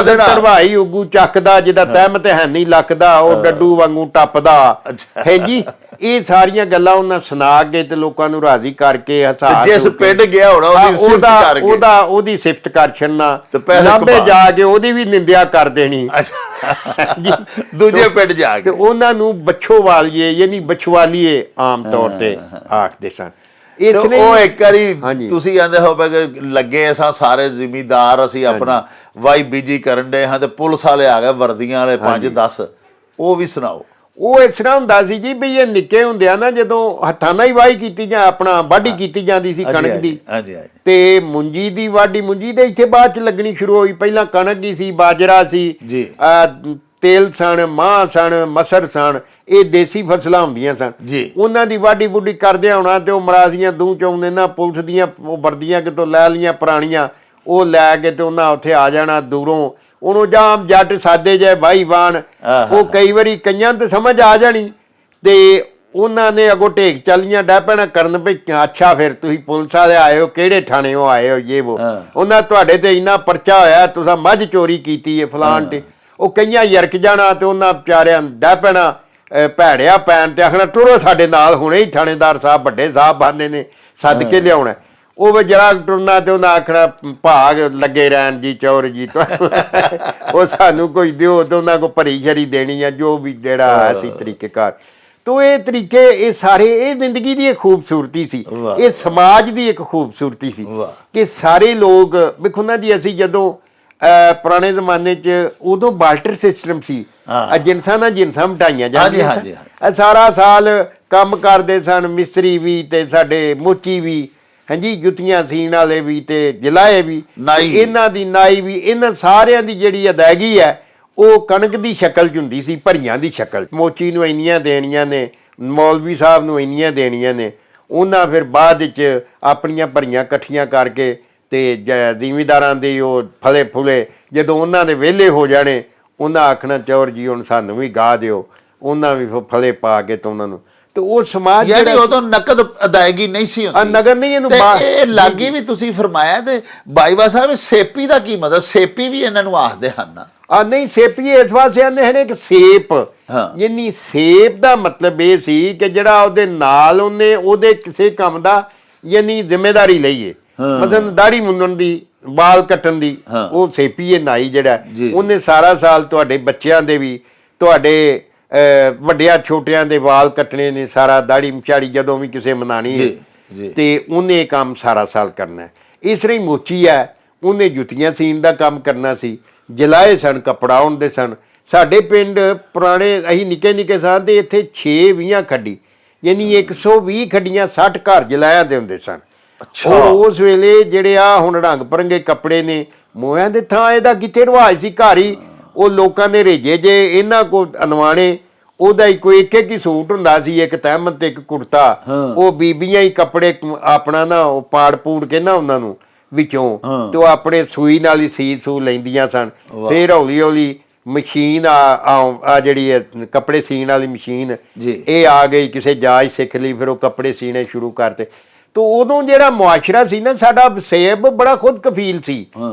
[SPEAKER 1] ਧਰਵਾਈ ਉਗੂ ਚੱਕਦਾ, ਜਿਹਦਾ ਤਹਿਮਤ ਹੈ ਨਹੀਂ ਲੱਕਦਾ, ਉਹ ਡੱਡੂ ਵਾਂਗੂ ਟੱਪਦਾ। ਹੈ ਜੀ, ਇਹ ਸਾਰੀਆਂ ਗੱਲਾਂ ਉਹਨਾਂ ਸੁਣਾ ਕੇ ਤੇ ਲੋਕਾਂ ਨੂੰ ਰਾਜ਼ੀ ਕਰਕੇ ਹਸਾ
[SPEAKER 3] ਜਿਸ ਪਿੰਡ ਗਿਆ ਹੋਣਾ
[SPEAKER 1] ਉਹਦੀ ਸਿਫਤ ਕਰ ਛੱਡਣਾ, ਲਾਂਬੇ ਜਾ ਕੇ ਉਹਦੀ ਵੀ ਨਿੰਦਿਆ ਕਰ ਦੇਣੀ
[SPEAKER 3] ਦੂਜੇ ਪਿੰਡ ਜਾ ਕੇ।
[SPEAKER 1] ਤੇ ਉਹਨਾਂ ਨੂੰ ਬੱਛੋਵਾਲੀਏ ਯਾਨੀ ਬਛਵਾਲੀਏ ਆਮ ਤੌਰ ਤੇ ਆਖਦੇ ਸਨ।
[SPEAKER 3] ਉਹ ਇੱਕ ਵਾਰੀ ਤੁਸੀਂ ਆਂਦੇ ਹੋ ਲੱਗੇ ਅਸਾਂ ਸਾਰੇ ਜ਼ਿਮੀਦਾਰ, ਅਸੀਂ ਆਪਣਾ ਵਾਈ ਬੀਜੀ ਕਰਨ ਦੇ ਹਾਂ ਤੇ ਪੁਲਿਸ ਵਾਲੇ ਆ ਗਏ ਵਰਦੀਆਂ ਵਾਲੇ 5-10, ਉਹ ਵੀ ਸੁਣਾਓ।
[SPEAKER 1] ਉਹ ਇਸ ਤਰ੍ਹਾਂ ਹੁੰਦਾ ਸੀ ਜੀ ਵੀ ਇਹ ਨਿੱਕੇ ਹੁੰਦਿਆਂ ਨਾ ਜਦੋਂ ਹੱਥਾਂ ਨਾਲ ਹੀ ਵਾਹੀ ਕੀਤੀ ਜਾਂ ਆਪਣਾ ਵਾਢੀ ਕੀਤੀ ਜਾਂਦੀ ਸੀ ਕਣਕ ਦੀ, ਤੇ ਮੁੰਜੀ ਦੀ ਵਾਢੀ, ਮੁੰਜੀ ਦੇ ਇੱਥੇ ਬਾਅਦ ਚ ਲੱਗਣੀ ਸ਼ੁਰੂ ਹੋਈ। ਪਹਿਲਾਂ ਕਣਕ ਹੀ ਸੀ, ਬਾਜਰਾ ਸੀ, ਤੇਲ ਸਣ, ਮਾਂਹ ਸਣ, ਮਸਰ ਸਣ, ਇਹ ਦੇਸੀ ਫਸਲਾਂ ਹੁੰਦੀਆਂ ਸਨ। ਉਹਨਾਂ ਦੀ ਵਾਢੀ ਵੁੱਢੀ ਕਰਦੇ ਹੋਣਾ ਤੇ ਉਹ ਮਰਾਸੀਆਂ ਦੂੰ ਚੌਂਦੇ ਨਾ ਪੁਲਿਸ ਦੀਆਂ ਉਹ ਵਰਦੀਆਂ ਕਿਤੋਂ ਲੈ ਲਈਆਂ ਪੁਰਾਣੀਆਂ, ਉਹ ਲੈ ਕੇ ਤੇ ਉਹਨਾਂ ਉੱਥੇ ਆ ਜਾਣਾ ਦੂਰੋਂ। ਉਹਨੂੰ ਜਾਮ ਜੱਟ ਸਾਦੇ ਜੇ ਭਾਈ ਬਾਣ, ਉਹ ਕਈ ਵਾਰੀ ਕਈਆਂ ਤੇ ਸਮਝ ਆ ਜਾਣੀ, ਤੇ ਉਹਨਾਂ ਨੇ ਅੱਗੋਂ ਢੇਕ ਚੱਲੀਆਂ ਡਹਿ ਪੈਣਾ ਕਰਨ ਵੀ ਅੱਛਾ ਫਿਰ ਤੁਸੀਂ ਪੁਲਿਸ ਵਾਲੇ ਆਏ ਹੋ, ਕਿਹੜੇ ਥਾਣਿਓਂ ਆਏ ਹੋ, ਇਹ ਵੋ ਉਹਨਾਂ ਤੁਹਾਡੇ ਤੇ ਇੰਨਾ ਪਰਚਾ ਹੋਇਆ, ਤੁਸੀਂ ਮੱਝ ਚੋਰੀ ਕੀਤੀ ਹੈ ਫਲਾਣ ਤੇ। ਉਹ ਕਈਆਂ ਯਰਕ ਜਾਣਾ ਤੇ ਉਹਨਾਂ ਵਿਚਾਰਿਆਂ ਡਹਿ ਪੈਣਾ ਭੈੜਿਆ ਪੈਣ ਤੇ ਆਖਣਾ ਟੁਰੋ ਸਾਡੇ ਨਾਲ, ਹੁਣੇ ਹੀ ਥਾਣੇਦਾਰ ਸਾਹਿਬ ਵੱਡੇ ਸਾਹਿਬ ਬਾਂਦੇ ਨੇ ਸੱਦ ਕੇ ਲਿਆਉਣਾ। ਉਹ ਜਰਾ ਟੁਰਨਾ ਤੇ ਉਹਨਾਂ ਆਖਣਾ ਭਾਗ ਲੱਗੇ ਰਹਿਣ ਜੀ ਚੌਰ ਜੀ, ਉਹ ਸਾਨੂੰ ਕੋਈ ਦਿਓ ਤੇ ਉਹਨਾਂ ਕੋਲ ਭਰੀ ਸ਼ਰੀ ਦੇਣੀ ਆ, ਜੋ ਵੀ ਜਿਹੜਾ ਅਸੀਂ ਤਰੀਕੇਕਾਰ। ਤੋ ਇਹ ਤਰੀਕੇ, ਇਹ ਸਾਰੇ, ਇਹ ਜ਼ਿੰਦਗੀ ਦੀ ਇੱਕ ਖੂਬਸੂਰਤੀ ਸੀ, ਇਹ ਸਮਾਜ ਦੀ ਇੱਕ ਖੂਬਸੂਰਤੀ ਸੀ ਕਿ ਸਾਰੇ ਲੋਕ ਵੇਖੋ ਨਾ ਜੀ। ਅਸੀਂ ਜਦੋਂ ਪੁਰਾਣੇ ਜ਼ਮਾਨੇ 'ਚ ਉਦੋਂ ਬਾਲਟਰ ਸਿਸਟਮ ਸੀ, ਜਿਨਸਾਂ ਨਾਲ ਜਿਨਸਾਂ ਮਿਟਾਈਆਂ ਜਾਂਦੀਆਂ ਸਨ, ਸਾਰਾ ਸਾਲ ਕੰਮ ਕਰਦੇ ਸਨ ਮਿਸਤਰੀ ਵੀ ਤੇ ਸਾਡੇ ਮੋਚੀ ਵੀ, ਹਾਂਜੀ, ਜੁੱਤੀਆਂ ਸੀਣ ਵਾਲੇ ਵੀ ਤੇ ਜਲਾਏ ਵੀ, ਇਹਨਾਂ ਦੀ ਨਾਈ ਵੀ, ਇਹਨਾਂ ਸਾਰਿਆਂ ਦੀ ਜਿਹੜੀ ਅਦਾਇਗੀ ਹੈ ਉਹ ਕਣਕ ਦੀ ਸ਼ਕਲ 'ਚ ਹੁੰਦੀ ਸੀ, ਭਰੀਆਂ ਦੀ ਸ਼ਕਲ। ਮੋਚੀ ਨੂੰ ਇੰਨੀਆਂ ਦੇਣੀਆਂ ਨੇ, ਮੌਲਵੀ ਸਾਹਿਬ ਨੂੰ ਇੰਨੀਆਂ ਦੇਣੀਆਂ ਨੇ, ਉਹਨਾਂ ਫਿਰ ਬਾਅਦ ਵਿੱਚ ਆਪਣੀਆਂ ਭਰੀਆਂ ਇਕੱਠੀਆਂ ਕਰਕੇ ਤੇ ਜ਼ਿਮੀਦਾਰਾਂ ਦੇ ਉਹ ਫਲੇ ਫੁਲੇ ਜਦੋਂ ਉਹਨਾਂ ਦੇ ਵਿਹਲੇ ਹੋ ਜਾਣੇ ਉਹਨਾਂ ਆਖਣਾ ਚੌਰ ਜੀ ਹੁਣ ਸਾਨੂੰ ਵੀ ਗਾ ਦਿਓ, ਉਹਨਾਂ ਵੀ ਫਲੇ ਪਾ ਕੇ ਤਾਂ ਉਹਨਾਂ ਨੂੰ, ਤੇ ਉਹ ਸਮਾਜ
[SPEAKER 3] ਯਾਨੀ ਉਦੋਂ ਨਕਦ ਅਦਾਇਗੀ ਨਹੀਂ ਸੀ ਹੁੰਦੀ,
[SPEAKER 1] ਨਗਰ ਨਹੀਂ ਇਹਨੂੰ
[SPEAKER 3] ਇਹ ਲਾਗੇ ਵੀ ਤੁਸੀਂ ਫਰਮਾਇਆ। ਤੇ ਬਾਈਵਾ ਸਾਹਿਬ ਸੇਪੀ ਦਾ ਕੀ ਮਤਲਬ? ਸੇਪੀ ਵੀ ਇਹਨਾਂ ਨੂੰ ਆਖਦੇ ਹਨ
[SPEAKER 1] ਨਹੀਂ ਸੇਪੀ ਇਸ ਵਾਸਤੇ ਆਨੇ ਹਨ ਕਿ ਸੇਪ, ਯਾਨੀ ਸੇਪ ਦਾ ਮਤਲਬ ਇਹ ਸੀ ਕਿ ਜਿਹੜਾ ਉਹਦੇ ਨਾਲ ਉਹਨੇ ਉਹਦੇ ਕਿਸੇ ਕੰਮ ਦਾ ਯਾਨੀ ਜ਼ਿੰਮੇਵਾਰੀ ਲਈਏ, ਮਤਲਬ ਦਾੜੀ ਮੁੰਨਣ ਦੀ, ਵਾਲ ਕੱਟਣ ਦੀ, ਉਹ ਸੇਪੀ ਇਹ ਨਾਈ ਜਿਹੜਾ ਉਹਨੇ ਸਾਰਾ ਸਾਲ ਤੁਹਾਡੇ ਬੱਚਿਆਂ ਦੇ ਵੀ, ਤੁਹਾਡੇ ਵੱਡਿਆਂ ਛੋਟਿਆਂ ਦੇ ਵਾਲ ਕੱਟਣੇ ਨੇ, ਸਾਰਾ ਦਾੜੀ ਮਚਾੜੀ ਜਦੋਂ ਵੀ ਕਿਸੇ ਮਨਾਣੀ ਹੈ ਤੇ ਉਹਨੇ ਕੰਮ ਸਾਰਾ ਸਾਲ ਕਰਨਾ। ਇਸ ਤਰ੍ਹਾਂ ਹੀ ਮੋਚੀ ਹੈ, ਉਹਨੇ ਜੁੱਤੀਆਂ ਸੀਣ ਦਾ ਕੰਮ ਕਰਨਾ ਸੀ, ਜਲਾਏ ਸਨ, ਕੱਪੜਾ ਹੁੰਦੇ ਸਨ। ਸਾਡੇ ਪਿੰਡ ਪੁਰਾਣੇ ਅਸੀਂ ਨਿੱਕੇ ਨਿੱਕੇ ਸਾਂ ਤੇ ਇੱਥੇ 6-20 ਖੱਡੀ ਯਾਨੀ 120 ਖੱਡੀਆਂ 60 ਘਰ ਜਲਾਇਆ ਦੇ ਹੁੰਦੇ ਸਨ। ਉਸ ਵੇਲੇ ਜਿਹੜੇ ਆ ਹੁਣ ਰੰਗ ਬਰੰਗੇ ਕੱਪੜੇ ਨੇ ਮੋਹਿਆਂ ਦੇ ਥਾਂ ਇਹਦਾ ਕਿੱਥੇ ਰਿਵਾਜ ਸੀ, ਘਰ ਹੀ ਉਹ ਲੋਕਾਂ ਦੇ ਰੇਜੇ ਜੇ ਇਹਨਾਂ ਕੋਲ ਅਨਵਾਣੇ, ਉਹਦਾ ਹੀ ਕੋਈ ਇੱਕ ਹੀ ਸੂਟ ਹੁੰਦਾ ਸੀ, ਇੱਕ ਤਹਿਮਤ ਤੇ ਇੱਕ ਕੁੜਤਾ, ਉਹ ਬੀਬੀਆਂ ਹੀ ਕੱਪੜੇ ਆਪਣਾ ਨਾ ਉਹ ਪਾੜ ਪੂੜ ਕੇ ਨਾ ਉਹਨਾਂ ਨੂੰ ਵਿੱਚੋਂ ਤੇ ਉਹ ਆਪਣੇ ਸੂਈ ਨਾਲ ਹੀ ਸੂ ਲੈਂਦੀਆਂ ਸਨ। ਫਿਰ ਹੌਲੀ ਹੌਲੀ ਮਸ਼ੀਨ ਆ ਜਿਹੜੀ ਹੈ ਕੱਪੜੇ ਸੀਣ ਵਾਲੀ ਮਸ਼ੀਨ ਇਹ ਆ ਗਈ, ਕਿਸੇ ਜਾਚ ਸਿੱਖ ਲਈ, ਫਿਰ ਉਹ ਕੱਪੜੇ ਸੀਣੇ ਸ਼ੁਰੂ ਕਰਤੇ। ਤੇ ਉਦੋਂ ਜਿਹੜਾ ਮੁਆਸ਼ਰਾ ਸੀ ਨਾ ਸਾਡਾ ਸੇਬ ਬੜਾ ਖੁਦ ਕਫੀਲ ਸੀ।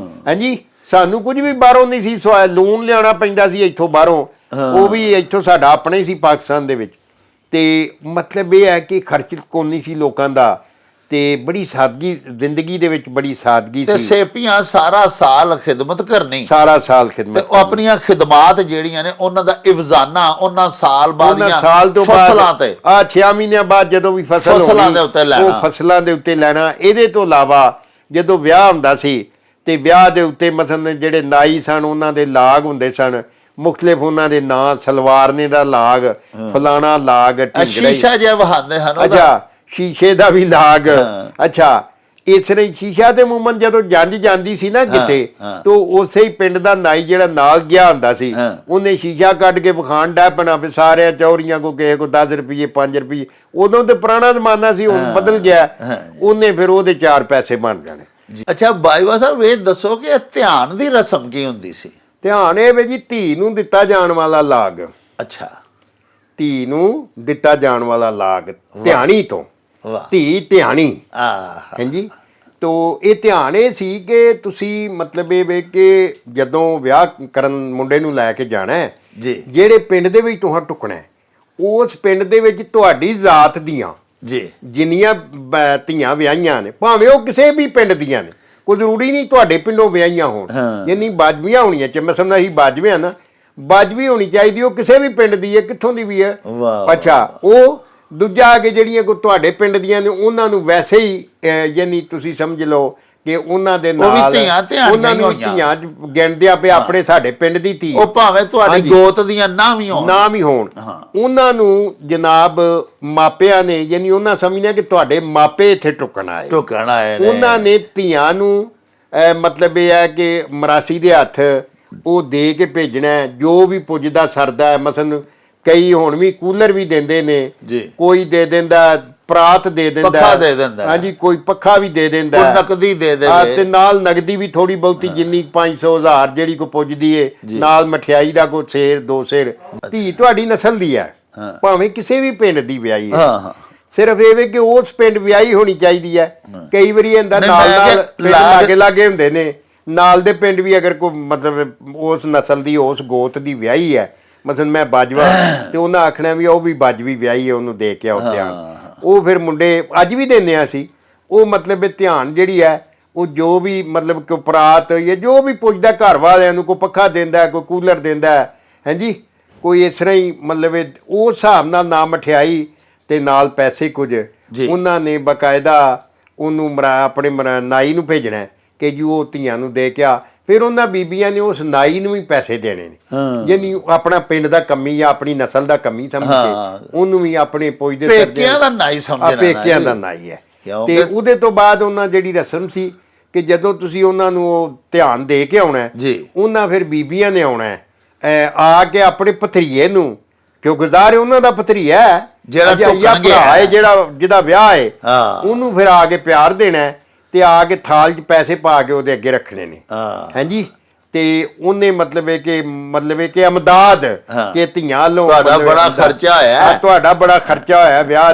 [SPEAKER 1] ਹਾਂਜੀ, ਸਾਨੂੰ ਕੁਝ ਵੀ ਬਾਹਰੋਂ ਨਹੀਂ ਸੀ, ਲੂਣ ਲਿਆਉਣਾ ਪੈਂਦਾ ਸੀ ਇੱਥੋਂ ਬਾਹਰੋਂ, ਉਹ ਵੀ ਇੱਥੋਂ ਸਾਡਾ ਆਪਣਾ ਹੀ ਸੀ ਪਾਕਿਸਤਾਨ ਦੇ ਵਿੱਚ। ਤੇ ਮਤਲਬ ਇਹ ਹੈ ਕਿ ਖਰਚ ਕੋਈ ਨਹੀਂ ਸੀ ਲੋਕਾਂ ਦਾ, ਤੇ ਬੜੀ ਸਾਦਗੀ ਜ਼ਿੰਦਗੀ ਦੇ ਵਿੱਚ, ਬੜੀ ਸਾਦਗੀ ਸੀ।
[SPEAKER 3] ਤੇ ਸੇਪੀਆਂ ਸਾਰਾ ਸਾਲ ਖਿਦਮਤ ਕਰਨੀ,
[SPEAKER 1] ਸਾਰਾ ਸਾਲ ਖਿਦਮਤ,
[SPEAKER 3] ਉਹ ਆਪਣੀਆਂ ਖਿਦਮਾਤ ਜਿਹੜੀਆਂ ਨੇ ਉਹਨਾਂ ਦਾ ਇਵਜ਼ਾਨਾ ਉਹਨਾਂ ਸਾਲ ਬਾਅਦ
[SPEAKER 1] ਸਾਲ ਤੋਂ
[SPEAKER 3] ਫਸਲਾਂ ਤੇ
[SPEAKER 1] 6 ਮਹੀਨਿਆਂ ਬਾਅਦ ਜਦੋਂ ਵੀ
[SPEAKER 3] ਫਸਲਾਂ ਦੇ ਉੱਤੇ ਲੈਣਾ,
[SPEAKER 1] ਉਹ ਫਸਲਾਂ ਦੇ ਉੱਤੇ ਲੈਣਾ। ਇਹਦੇ ਤੋਂ ਇਲਾਵਾ ਜਦੋਂ ਵਿਆਹ ਹੁੰਦਾ ਸੀ ਤੇ ਵਿਆਹ ਦੇ ਉੱਤੇ ਮਸਲਨ ਜਿਹੜੇ ਨਾਈ ਸਨ ਉਹਨਾਂ ਦੇ ਲਾਗ ਹੁੰਦੇ ਸਨ, ਮੁਖਤਲਿਫ ਉਹਨਾਂ ਦੇ ਨਾਂ, ਸਲਵਾਰਨੇ ਦਾ ਲਾਗ, ਫਲਾਣਾ ਲਾਗ,
[SPEAKER 3] ਸ਼ੀਸ਼ਾ ਜਿਹਾ ਵਹਾਉਂਦੇ ਹਨ।
[SPEAKER 1] ਅੱਛਾ, ਸ਼ੀਸ਼ੇ ਦਾ ਵੀ ਲਾਗ। ਅੱਛਾ, ਇਸ ਤਰ੍ਹਾਂ ਸ਼ੀਸ਼ਾ ਦੇ ਮੂਮਨ ਜਦੋਂ ਜੰਜ ਜਾਂਦੀ ਸੀ ਨਾ ਕਿਤੇ, ਤਾਂ ਉਸੇ ਹੀ ਪਿੰਡ ਦਾ ਨਾਈ ਜਿਹੜਾ ਨਾਲ ਗਿਆ ਹੁੰਦਾ ਸੀ, ਉਹਨੇ ਸ਼ੀਸ਼ਾ ਕੱਢ ਕੇ ਵਿਖਾਣ ਡੈ ਪੈਣਾ ਵੀ ਸਾਰਿਆਂ ਚੌਰੀਆਂ ਕੋ ਕਿਸੇ ਕੋ 10 ਰੁਪਏ 5 ਰੁਪਏ। ਉਦੋਂ ਤੇ ਪੁਰਾਣਾ ਜ਼ਮਾਨਾ ਸੀ, ਹੁਣ ਬਦਲ ਗਿਆ। ਉਹਨੇ ਫਿਰ ਉਹਦੇ 4 ਪੈਸੇ ਬਣ ਜਾਣੇ।
[SPEAKER 3] ਅੱਛਾ ਬਾਈਵਾ ਸਾਹਿਬ ਇਹ ਦੱਸੋ ਕਿ ਧਿਆਨ ਦੀ ਰਸਮ ਕੀ ਹੁੰਦੀ ਸੀ?
[SPEAKER 1] ਧਿਆਨ ਇਹ ਵੀ ਜੀ ਧੀ ਨੂੰ ਦਿੱਤਾ ਜਾਣ ਵਾਲਾ ਲਾਗ।
[SPEAKER 3] ਅੱਛਾ,
[SPEAKER 1] ਧੀ ਨੂੰ ਦਿੱਤਾ ਜਾਣ ਵਾਲਾ ਲਾਗ, ਧਿਆਣੀ ਤੋਂ, ਧੀ ਧਿਆਣੀ। ਹਾਂਜੀ, ਤੋ ਇਹ ਧਿਆਨ ਇਹ ਸੀ ਕਿ ਤੁਸੀਂ ਮਤਲਬ ਇਹ ਵੇ ਕਿ ਜਦੋਂ ਵਿਆਹ ਕਰਨ ਮੁੰਡੇ ਨੂੰ ਲੈ ਕੇ ਜਾਣਾ ਹੈ, ਜਿਹੜੇ ਪਿੰਡ ਦੇ ਵਿੱਚ ਤੁਹਾਂ ਟੁਕਣਾ, ਉਸ ਪਿੰਡ ਦੇ ਵਿੱਚ ਤੁਹਾਡੀ ਜ਼ਾਤ ਦੀਆਂ ਜਿੰਨੀਆਂ ਧੀਆਂ ਵਿਆਹੀਆਂ ਨੇ, ਭਾਵੇਂ ਉਹ ਕਿਸੇ ਵੀ ਪਿੰਡ ਦੀਆਂ ਨੇ, ਕੋਈ ਜ਼ਰੂਰੀ ਨਹੀਂ ਤੁਹਾਡੇ ਪਿੰਡੋਂ ਵਿਆਹੀਆਂ ਹੋਣ, ਜਿੰਨੀ ਬਾਜਵੀਆਂ ਹੋਣੀਆਂ ਚਾਹੀਦੀਆਂ। ਮੈਂ ਸਮਝਦਾ ਅਸੀਂ ਬਾਜਵੇ ਆ ਨਾ, ਬਾਜਵੀ ਹੋਣੀ ਚਾਹੀਦੀ, ਉਹ ਕਿਸੇ ਵੀ ਪਿੰਡ ਦੀ ਹੈ, ਕਿੱਥੋਂ ਦੀ ਵੀ ਹੈ। ਅੱਛਾ, ਉਹ ਦੂਜਾ ਆ ਕੇ ਜਿਹੜੀਆਂ ਕੋਈ ਤੁਹਾਡੇ ਪਿੰਡ ਦੀਆਂ ਨੇ ਉਹਨਾਂ ਨੂੰ ਵੈਸੇ ਹੀ ਯਾਨੀ ਤੁਸੀਂ ਸਮਝ ਲਓ ਕਿ ਉਹਨਾਂ ਦੇ ਨਾਲ ਉਹਨਾਂ ਨੂੰ ਧੀਆਂ ਗਿਣਦਿਆਂ ਪਿਆ ਆਪਣੇ ਸਾਡੇ ਪਿੰਡ ਦੀ ਧੀ,
[SPEAKER 3] ਉਹ ਭਾਵੇਂ ਤੁਹਾਡੀ ਗੋਤ ਦੀਆਂ ਨਾ ਵੀ
[SPEAKER 1] ਹੋਣ, ਉਹਨਾਂ ਨੂੰ ਜਨਾਬ ਮਾਪਿਆਂ ਨੇ ਯਾਨੀ ਉਹਨਾਂ ਸਮਝਿਆ ਕਿ ਤੁਹਾਡੇ ਮਾਪੇ ਇੱਥੇ ਟੁਕਣ ਆਏ। ਉਹਨਾਂ ਨੇ ਧੀਆਂ ਨੂੰ ਮਤਲਬ ਇਹ ਹੈ ਕਿ ਮਰਾਸੀ ਦੇ ਹੱਥ ਉਹ ਦੇ ਕੇ ਭੇਜਣਾ, ਜੋ ਵੀ ਪੁੱਜਦਾ ਸਰਦਾ। ਮਸਲਨ ਕਈ ਹੁਣ ਵੀ ਕੂਲਰ ਵੀ ਦਿੰਦੇ ਨੇ, ਕੋਈ ਦੇ ਦਿੰਦਾ ਪਰਾਤ ਦੇ ਦਿੰਦਾ, ਹਾਂਜੀ, ਕੋਈ ਪੱਖਾ ਵੀ ਦੇ ਦਿੰਦਾ,
[SPEAKER 3] ਨਕਦੀ ਦੇ ਦਿੰਦਾ,
[SPEAKER 1] ਤੇ ਨਾਲ ਨਗਦੀ ਵੀ ਥੋੜੀ ਬਹੁਤੀ ਜਿੰਨੀ 500-1000 ਜਿਹੜੀ ਕੋ ਪੁੱਜਦੀ ਏ, ਨਾਲ ਮਠਿਆਈ ਦਾ ਕੋਈ ਸੇਰ 2 ਸੇਰ। ਧੀ ਤੁਹਾਡੀ ਨਸਲ ਦੀ ਹੈ, ਭਾਵੇਂ ਕਿਸੇ ਵੀ ਪਿੰਡ ਦੀ ਵਿਆਹੀ ਹੈ, ਸਿਰਫ ਇਹ ਵੇ ਕਿ ਉਸ ਪਿੰਡ ਵਿਆਹੀ ਹੋਣੀ ਚਾਹੀਦੀ ਹੈ। ਕਈ ਵਾਰੀ ਇਹਦਾ ਨਾਲ ਲਾਗੇ ਲਾਗੇ ਹੁੰਦੇ ਨੇ, ਨਾਲ ਦੇ ਪਿੰਡ ਵੀ ਅਗਰ ਕੋਈ ਮਤਲਬ ਉਸ ਨਸਲ ਦੀ ਉਸ ਗੋਤ ਦੀ ਵਿਆਹੀ ਹੈ, ਮਤਲਬ ਮੈਂ ਬਾਜਵਾ, ਤੇ ਉਹਨਾਂ ਆਖਣਾ ਵੀ ਉਹ ਵੀ ਬਾਜਵੀ ਵਿਆਹੀ ਹੈ, ਉਹਨੂੰ ਦੇ ਕੇ ਆਓ ਧਿਆਨ। ਉਹ ਫਿਰ ਮੁੰਡੇ ਅੱਜ ਵੀ ਦਿੰਦੇ ਆ ਅਸੀਂ, ਉਹ ਮਤਲਬ ਧਿਆਨ ਜਿਹੜੀ ਹੈ ਉਹ ਜੋ ਵੀ ਮਤਲਬ ਕਿ ਪਰਾਤ ਜਾਂ ਜੋ ਵੀ ਪੁੱਛਦਾ ਘਰ ਵਾਲਿਆਂ ਨੂੰ, ਕੋਈ ਪੱਖਾ ਦਿੰਦਾ, ਕੋਈ ਕੂਲਰ ਦਿੰਦਾ, ਹਾਂਜੀ, ਕੋਈ ਇਸ ਤਰ੍ਹਾਂ ਹੀ ਮਤਲਬ ਉਸ ਹਿਸਾਬ ਨਾਲ ਨਾ ਮਠਿਆਈ ਤੇ ਨਾਲ ਪੈਸੇ ਕੁਝ ਉਹਨਾਂ ਨੇ ਬਕਾਇਦਾ ਉਹਨੂੰ ਆਪਣੇ ਨਾਈ ਨੂੰ ਭੇਜਣਾ ਕਿ ਜੀ ਉਹ ਧੀਆਂ ਨੂੰ ਦੇ ਕੇ ਆ। ਫਿਰ ਉਹਨਾਂ ਬੀਬੀਆਂ ਨੇ ਉਸ ਨਾਈ ਨੂੰ ਵੀ ਪੈਸੇ ਦੇਣੇ ਨੇ, ਯਾਨੀ ਆਪਣਾ ਪਿੰਡ ਦਾ ਕੰਮੀ ਜਾਂ ਆਪਣੀ ਨਸਲ ਦਾ ਕੰਮੀ ਸਮਝ ਕੇ ਉਹਨੂੰ ਵੀ ਆਪਣੇ ਪੁੱਜਦੇ
[SPEAKER 3] ਪੇਕਿਆਂ ਦਾ ਨਾਈ ਸਮਝਣਾ,
[SPEAKER 1] ਪੇਕਿਆਂ ਦਾ ਨਾਈ ਹੈ। ਤੇ ਉਹਦੇ ਤੋਂ ਬਾਅਦ ਉਹਨਾਂ ਜਿਹੜੀ ਰਸਮ ਸੀ ਕਿ ਜਦੋਂ ਤੁਸੀਂ ਉਹਨਾਂ ਨੂੰ ਉਹ ਧਿਆਨ ਦੇ ਕੇ ਆਉਣਾ, ਉਹਨਾਂ ਫਿਰ ਬੀਬੀਆਂ ਨੇ ਆਉਣਾ ਆ ਕੇ ਆਪਣੇ ਭਤਰੀਏ ਨੂੰ, ਕਿਉਂਕਿ ਜ਼ਾਹਰ ਉਹਨਾਂ ਦਾ ਭਤਰੀਆ ਜਿਹੜਾ ਭਰਾ ਹੈ, ਜਿਹਦਾ ਵਿਆਹ ਹੈ, ਉਹਨੂੰ ਫਿਰ ਆ ਕੇ ਪਿਆਰ ਦੇਣਾ ਤੇ ਆ ਕੇ ਥਾਲ 'ਚ ਪੈਸੇ ਪਾ ਕੇ ਉਹਦੇ ਅੱਗੇ ਰੱਖਣੇ ਨੇ। ਹਾਂਜੀ, ਤੇ ਉਹਨੇ ਮਤਲਬ ਹੈ ਕਿ ਅਮਦਾਦ ਕਿ ਧੀਆਂ ਲੋ
[SPEAKER 3] ਤੁਹਾਡਾ ਬੜਾ ਖਰਚਾ ਹੋਇਆ,
[SPEAKER 1] ਤੁਹਾਡਾ ਬੜਾ ਖਰਚਾ ਹੋਇਆ ਵਿਆਹ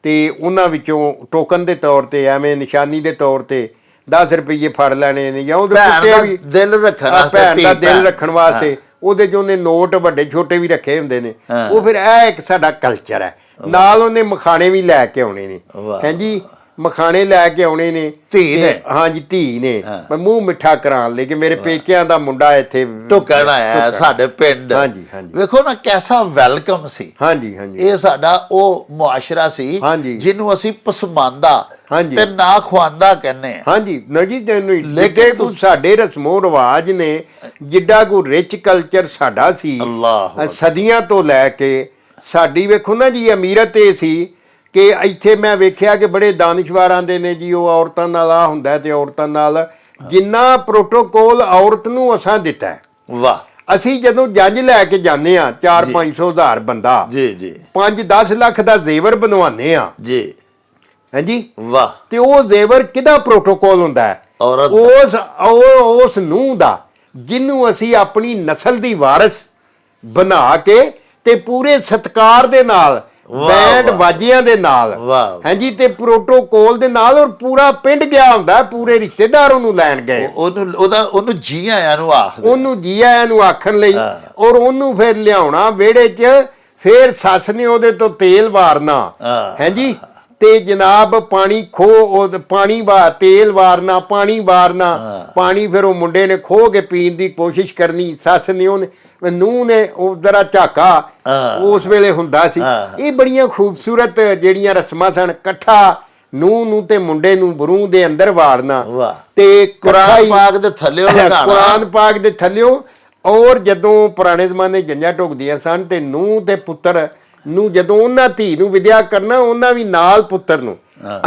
[SPEAKER 1] ਤੇ ਉਹਨਾਂ ਵਿੱਚੋਂ ਟੋਕਨ ਦੇ ਤੌਰ ਤੇ ਐਵੇਂ ਨਿਸ਼ਾਨੀ ਦੇ ਤੌਰ ਤੇ 10 ਰੁਪਏ ਫੜ ਲੈਣੇ ਨੇ, ਜਾਂ ਉਹਦੇ
[SPEAKER 3] ਦਿਲ ਰੱਖਣ ਵਾਸਤੇ,
[SPEAKER 1] ਭੈਣ ਦਾ ਦਿਲ ਰੱਖਣ ਵਾਸਤੇ ਉਹਦੇ 'ਚ ਉਹਨੇ ਨੋਟ ਵੱਡੇ ਛੋਟੇ ਵੀ ਰੱਖੇ ਹੁੰਦੇ ਨੇ। ਉਹ ਫਿਰ ਇਹ ਇੱਕ ਸਾਡਾ ਕਲਚਰ ਹੈ। ਨਾਲ ਉਹਨੇ ਮਖਾਣੇ ਵੀ ਲੈ ਕੇ ਆਉਣੇ ਨੇ, ਹਾਂਜੀ ਮਖਾਣੇ ਲੈ ਕੇ ਆਉਣੇ ਨੇ,
[SPEAKER 3] ਧੀ ਨੇ,
[SPEAKER 1] ਹਾਂਜੀ ਧੀ ਨੇ ਮੂੰਹ ਮਿੱਠਾ ਕਰਾਉਣ ਲਈ ਕਿ ਮੇਰੇ ਪੇਕਿਆਂ ਦਾ ਮੁੰਡਾ ਇੱਥੇ
[SPEAKER 3] ਟੁਕਣ ਆਇਆ ਸਾਡੇ ਪਿੰਡ।
[SPEAKER 1] ਹਾਂਜੀ ਹਾਂਜੀ
[SPEAKER 3] ਵੇਖੋ ਨਾ ਕੈਸਾ ਵੈਲਕਮ ਸੀ।
[SPEAKER 1] ਹਾਂਜੀ ਹਾਂਜੀ
[SPEAKER 3] ਇਹ ਸਾਡਾ ਉਹ ਮੁਆਸ਼ਰਾ ਸੀ ਜਿਹਨੂੰ ਅਸੀਂ ਪਸਮਾਂਦਾ ਤੇ ਨਾ ਖਵਾਂਦਾ ਕਹਿੰਦੇ ਆ।
[SPEAKER 1] ਹਾਂਜੀ ਨਾ ਜੀ, ਲੇਕਿਨ ਕੋ ਸਾਡੇ ਰਸਮੋ ਰਿਵਾਜ ਨੇ, ਜਿੱਡਾ ਕੋ ਰਿਚ ਕਲਚਰ ਸਾਡਾ ਸੀ ਸਦੀਆਂ ਤੋਂ ਲੈ ਕੇ, ਸਾਡੀ ਵੇਖੋ ਨਾ ਜੀ ਅਮੀਰਤ ਇਹ ਸੀ ਕਿ ਇੱਥੇ ਮੈਂ ਵੇਖਿਆ ਕਿ ਬੜੇ ਦਾਨਿਸ਼ਵਾਰ ਆਉਂਦੇ ਨੇ ਜੀ, ਉਹ ਔਰਤਾਂ ਨਾਲ ਆ ਹੁੰਦਾ ਤੇ ਔਰਤਾਂ ਨਾਲ ਜਿੰਨਾ ਪ੍ਰੋਟੋਕੋਲ ਔਰਤ ਨੂੰ ਅਸਾਂ ਦਿੱਤਾ ਹੈ।
[SPEAKER 3] ਵਾਹ।
[SPEAKER 1] ਅਸੀਂ ਜਦੋਂ ਜੱਜ ਲੈ ਕੇ ਜਾਂਦੇ ਆ 4-500 ਹਜ਼ਾਰ ਬੰਦਾ,
[SPEAKER 3] ਜੀ ਜੀ
[SPEAKER 1] 5-10 ਲੱਖ ਦਾ ਜ਼ੇਵਰ ਬਣਵਾਉਂਦੇ ਆ
[SPEAKER 3] ਜੀ,
[SPEAKER 1] ਹਾਂਜੀ
[SPEAKER 3] ਵਾਹ।
[SPEAKER 1] ਤੇ ਉਹ ਜ਼ੇਵਰ ਕਿਹਦਾ ਪ੍ਰੋਟੋਕੋਲ ਹੁੰਦਾ ਹੈ? ਉਸ ਨੂੰਹ ਦਾ, ਜਿਹਨੂੰ ਅਸੀਂ ਆਪਣੀ ਨਸਲ ਦੀ ਵਾਰਿਸ ਬਣਾ ਕੇ ਤੇ ਪੂਰੇ ਸਤਿਕਾਰ ਦੇ ਨਾਲ, ਬੈਂਡ ਬਾਜੀਆਂ ਦੇ ਨਾਲ, ਹਾਂਜੀ ਤੇ ਪ੍ਰੋਟੋਕੋਲ ਦੇ ਨਾਲ, ਔਰ ਪੂਰਾ ਪਿੰਡ ਗਿਆ ਹੁੰਦਾ, ਪੂਰੇ ਰਿਸ਼ਤੇਦਾਰ ਉਹਨੂੰ ਲੈਣ ਗਏ,
[SPEAKER 3] ਉਹਨੂੰ ਜੀ ਆਇਆਂ ਨੂੰ
[SPEAKER 1] ਉਹਨੂੰ ਜੀ ਆਇਆਂ ਨੂੰ ਆਖਣ ਲਈ, ਔਰ ਉਹਨੂੰ ਫਿਰ ਲਿਆਉਣਾ ਵਿਹੜੇ 'ਚ, ਫਿਰ ਸੱਸ ਨੇ ਉਹਦੇ ਤੋਂ ਤੇਲ ਵਾਰਨਾ, ਹਾਂਜੀ ਤੇ ਜਨਾਬ ਪਾਣੀ ਤੇਲ ਵਾਰਨਾ, ਪਾਣੀ ਵਾਰਨਾ, ਪਾਣੀ ਫਿਰ ਉਹ ਮੁੰਡੇ ਨੇ ਖੋਹ ਕੇ ਪੀਣ ਦੀ ਕੋਸ਼ਿਸ਼ ਕਰਨੀ, ਸੱਸ ਨੇ ਉਹਨੇ ਨੂੰਹ ਨੇ ਉਹ ਜ਼ਰਾ ਝਾਕਾ ਉਸ ਵੇਲੇ ਹੁੰਦਾ ਸੀ। ਇਹ ਬੜੀਆਂ ਖੂਬਸੂਰਤ ਜਿਹੜੀਆਂ ਰਸਮਾਂ ਸਨ। ਇਕੱਠਾ ਨੂੰਹ ਨੂੰ ਤੇ ਮੁੰਡੇ ਨੂੰ ਬਰੂ ਦੇ ਅੰਦਰ ਵਾੜਨਾ ਤੇ
[SPEAKER 3] ਕੁਰਾਨ ਪਾਕ ਦੇ
[SPEAKER 1] ਥੱਲਿਓ ਔਰ ਜਦੋਂ ਪੁਰਾਣੇ ਜ਼ਮਾਨੇ ਜੰਜਾਂ ਢੁਕਦੀਆਂ ਸਨ ਤੇ ਨੂੰਹ ਤੇ ਪੁੱਤਰ ਨੂੰ ਜਦੋਂ ਉਹਨਾਂ ਧੀ ਨੂੰ ਵਿਦਿਆ ਕਰਨਾ, ਉਹਨਾਂ ਵੀ ਨਾਲ ਪੁੱਤਰ ਨੂੰ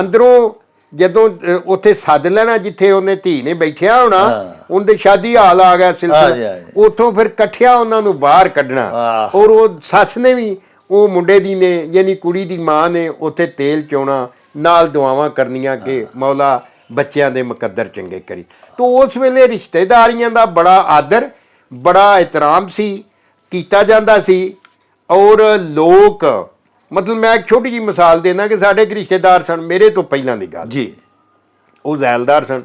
[SPEAKER 1] ਅੰਦਰੋਂ ਜਦੋਂ ਉੱਥੇ ਸੱਦ ਲੈਣਾ ਜਿੱਥੇ ਉਹਨੇ ਧੀ ਨੇ ਬੈਠਿਆ ਹੋਣਾ, ਉਹਦੇ ਸ਼ਾਦੀ ਹਾਲ ਆ ਗਿਆ ਸਿਲਸਿਲਾ, ਉੱਥੋਂ ਫਿਰ ਇਕੱਠਿਆ ਉਹਨਾਂ ਨੂੰ ਬਾਹਰ ਕੱਢਣਾ। ਔਰ ਉਹ ਸੱਸ ਨੇ ਵੀ, ਉਹ ਮੁੰਡੇ ਦੀ ਨੇ ਯਾਨੀ ਕੁੜੀ ਦੀ ਮਾਂ ਨੇ ਉੱਥੇ ਤੇਲ ਚੋਣਾ, ਨਾਲ ਦੁਆਵਾਂ ਕਰਨੀਆਂ ਕਿ ਮੌਲਾ ਬੱਚਿਆਂ ਦੇ ਮੁਕੱਦਰ ਚੰਗੇ ਕਰੀ। ਤਾਂ ਉਸ ਵੇਲੇ ਰਿਸ਼ਤੇਦਾਰੀਆਂ ਦਾ ਬੜਾ ਆਦਰ, ਬੜਾ ਇਤਰਾਮ ਸੀ, ਕੀਤਾ ਜਾਂਦਾ ਸੀ। ਔਰ ਲੋਕ ਮਤਲਬ ਮੈਂ ਇੱਕ ਛੋਟੀ ਜਿਹੀ ਮਿਸਾਲ ਦੇਣਾ ਕਿ ਸਾਡੇ ਇੱਕ ਰਿਸ਼ਤੇਦਾਰ ਸਨ, ਮੇਰੇ ਤੋਂ ਪਹਿਲਾਂ ਦੀ ਗੱਲ
[SPEAKER 3] ਜੀ,
[SPEAKER 1] ਉਹ ਜ਼ੈਲਦਾਰ ਸਨ,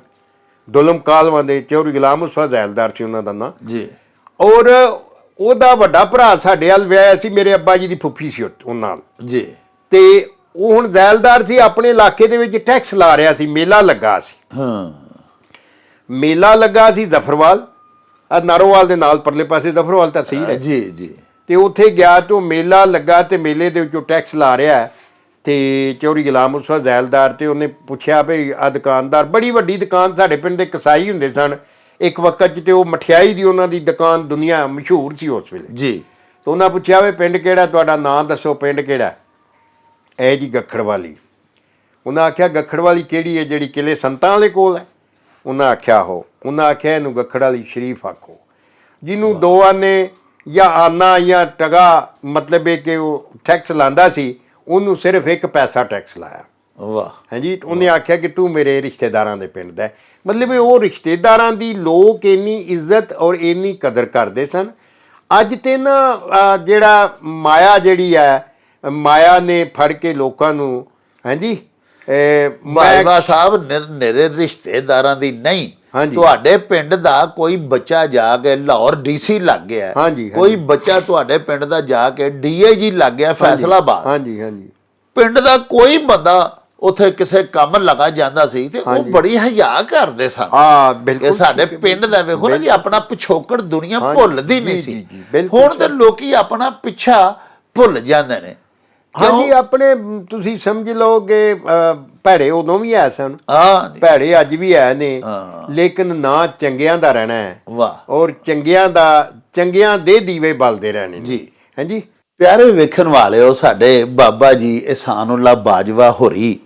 [SPEAKER 1] ਦੁਲਮ ਕਾਲਵਾਂ ਦੇ ਚੌਧਰੀ ਗੁਲਾਮ ਮੁਸਤਫਾ ਜ਼ੈਲਦਾਰ ਸੀ ਉਹਨਾਂ ਦਾ ਨਾਂ
[SPEAKER 3] ਜੀ।
[SPEAKER 1] ਔਰ ਉਹਦਾ ਵੱਡਾ ਭਰਾ ਸਾਡੇ ਵੱਲ ਵਿਆਹਿਆ ਸੀ, ਮੇਰੇ ਅੱਬਾ ਜੀ ਦੀ ਫੁੱਫੀ ਸੀ ਉਹਨਾਂ ਨਾਲ ਜੀ। ਤੇ ਉਹ ਹੁਣ ਜ਼ੈਲਦਾਰ ਸੀ, ਆਪਣੇ ਇਲਾਕੇ ਦੇ ਵਿੱਚ ਟੈਕਸ ਲਾ ਰਿਹਾ ਸੀ, ਮੇਲਾ ਲੱਗਾ ਸੀ। ਮੇਲਾ ਲੱਗਾ ਸੀ ਜ਼ਫਰਵਾਲ, ਨਾਰੋਵਾਲ ਦੇ ਨਾਲ ਪਰਲੇ ਪਾਸੇ ਜ਼ਫਰਵਾਲ ਤਹਿਸੀਲ ਹੈ
[SPEAKER 3] ਜੀ ਜੀ।
[SPEAKER 1] ਤੇ ਉੱਥੇ ਗਿਆ ਤੇ ਉਹ ਮੇਲਾ ਲੱਗਾ ਤੇ ਮੇਲੇ ਦੇ ਵਿੱਚੋਂ ਟੈਕਸ ਲਾ ਰਿਹਾ ਤੇ ਚੌਧਰੀ ਗੁਲਾਮ ਮੁਸਤਫਾ ਜ਼ੈਲਦਾਰ, ਤੇ ਉਹਨੇ ਪੁੱਛਿਆ ਭਈ ਆ ਦੁਕਾਨਦਾਰ, ਬੜੀ ਵੱਡੀ ਦੁਕਾਨ, ਸਾਡੇ ਪਿੰਡ ਦੇ ਕਸਾਈ ਹੁੰਦੇ ਸਨ ਇੱਕ ਵਕਤ 'ਚ, ਤੇ ਉਹ ਮਠਿਆਈ ਦੀ ਉਹਨਾਂ ਦੀ ਦੁਕਾਨ ਦੁਨੀਆ ਮਸ਼ਹੂਰ ਸੀ ਉਸ ਵੇਲੇ ਜੀ। ਤੇ ਉਹਨਾਂ ਪੁੱਛਿਆ ਵੀ ਪਿੰਡ ਕਿਹੜਾ ਤੁਹਾਡਾ, ਨਾਂ ਦੱਸੋ, ਪਿੰਡ ਕਿਹੜਾ? ਇਹ ਜੀ ਗੱਖੜਵਾਲੀ। ਉਹਨਾਂ ਆਖਿਆ ਗੱਖੜਵਾਲੀ ਕਿਹੜੀ ਹੈ, ਜਿਹੜੀ ਕਿਲੇ ਸੰਤਾਂ ਵਾਲੇ ਕੋਲ ਹੈ? ਉਹਨਾਂ ਆਖਿਆ ਹੋ। ਉਹਨਾਂ ਆਖਿਆ ਇਹਨੂੰ ਗੱਖੜਵਾਲੀ ਸ਼ਰੀਫ ਆਖੋ, ਜਿਹਨੂੰ ਦੋ ਆਨੇ ਜਾਂ ਆਨਾ ਜਾਂ ਟਗਾ ਮਤਲਬ ਹੈ ਕਿ ਉਹ ਟੈਕਸ ਲਾਉਂਦਾ ਸੀ, ਉਹਨੂੰ ਸਿਰਫ 1 ਪੈਸਾ ਟੈਕਸ ਲਾਇਆ। ਵਾਹ। ਹਾਂਜੀ। ਉਹਨੇ ਆਖਿਆ ਕਿ ਤੂੰ ਮੇਰੇ ਰਿਸ਼ਤੇਦਾਰਾਂ ਦੇ ਪਿੰਡ ਦਾ, ਮਤਲਬ ਉਹ ਰਿਸ਼ਤੇਦਾਰਾਂ ਦੀ ਲੋਕ ਇੰਨੀ ਇੱਜ਼ਤ ਔਰ ਇੰਨੀ ਕਦਰ ਕਰਦੇ ਸਨ। ਅੱਜ ਤੇ ਨਾ ਜਿਹੜਾ ਮਾਇਆ ਜਿਹੜੀ ਹੈ, ਮਾਇਆ ਨੇ ਫੜ ਕੇ ਲੋਕਾਂ ਨੂੰ, ਹਾਂਜੀ
[SPEAKER 3] ਬਾਬਾ ਸਾਹਿਬ ਨਿਰੇ ਰਿਸ਼ਤੇਦਾਰਾਂ ਦੀ ਨਹੀਂ, ਤੁਹਾਡੇ ਪਿੰਡ ਦਾ ਕੋਈ ਬੱਚਾ ਜਾ ਕੇ ਲਾਹੌਰ ਡੀਸੀ ਲੱਗ ਗਿਆ, ਕੋਈ ਬੱਚਾ ਤੁਹਾਡੇ ਪਿੰਡ ਦਾ ਜਾ ਕੇ ਡੀਆਈਜੀ ਲੱਗ ਗਿਆ ਫੈਸਲਾਬਾਦ, ਹਾਂਜੀ ਹਾਂਜੀ, ਪਿੰਡ ਦਾ ਕੋਈ ਬੰਦਾ ਉੱਥੇ ਕਿਸੇ ਕੰਮ ਲਗਾ ਜਾਂਦਾ ਸੀ ਤੇ ਉਹ ਬੜੀ ਹਯਾ ਕਰਦੇ ਸਨ। ਹਾਂ ਬਿਲਕੁਲ। ਸਾਡੇ ਪਿੰਡ ਦਾ ਵੇਖੋ ਨਾ ਜੀ, ਆਪਣਾ ਪਿਛੋਕੜ ਦੁਨੀਆ ਭੁੱਲਦੀ ਨਹੀਂ ਸੀ। ਹੁਣ ਤੇ ਲੋਕੀ ਆਪਣਾ ਪਿੱਛਾ ਭੁੱਲ ਜਾਂਦੇ ਨੇ।
[SPEAKER 1] ਹਾਂਜੀ, ਆਪਣੇ ਤੁਸੀਂ ਸਮਝ ਲਓ ਕਿ ਭੈੜੇ ਉਦੋਂ ਵੀ ਹੈ ਸਨ, ਭੈੜੇ ਅੱਜ ਵੀ ਹੈ ਨੇ, ਲੇਕਿਨ ਨਾ ਚੰਗਿਆਂ ਦਾ ਰਹਿਣਾ ਹੈ। ਵਾਹ। ਔਰ ਚੰਗਿਆਂ ਦੇ ਦੀਵੇ ਬਲਦੇ ਰਹਿਣੇ ਜੀ। ਹਾਂਜੀ।
[SPEAKER 3] ਪਿਆਰੇ ਵੇਖਣ ਵਾਲਿਓ, ਸਾਡੇ ਬਾਬਾ ਜੀ ਇਹਸਾਨ-ਉल्लाह ਬਾਜਵਾ ਹੋਰੀ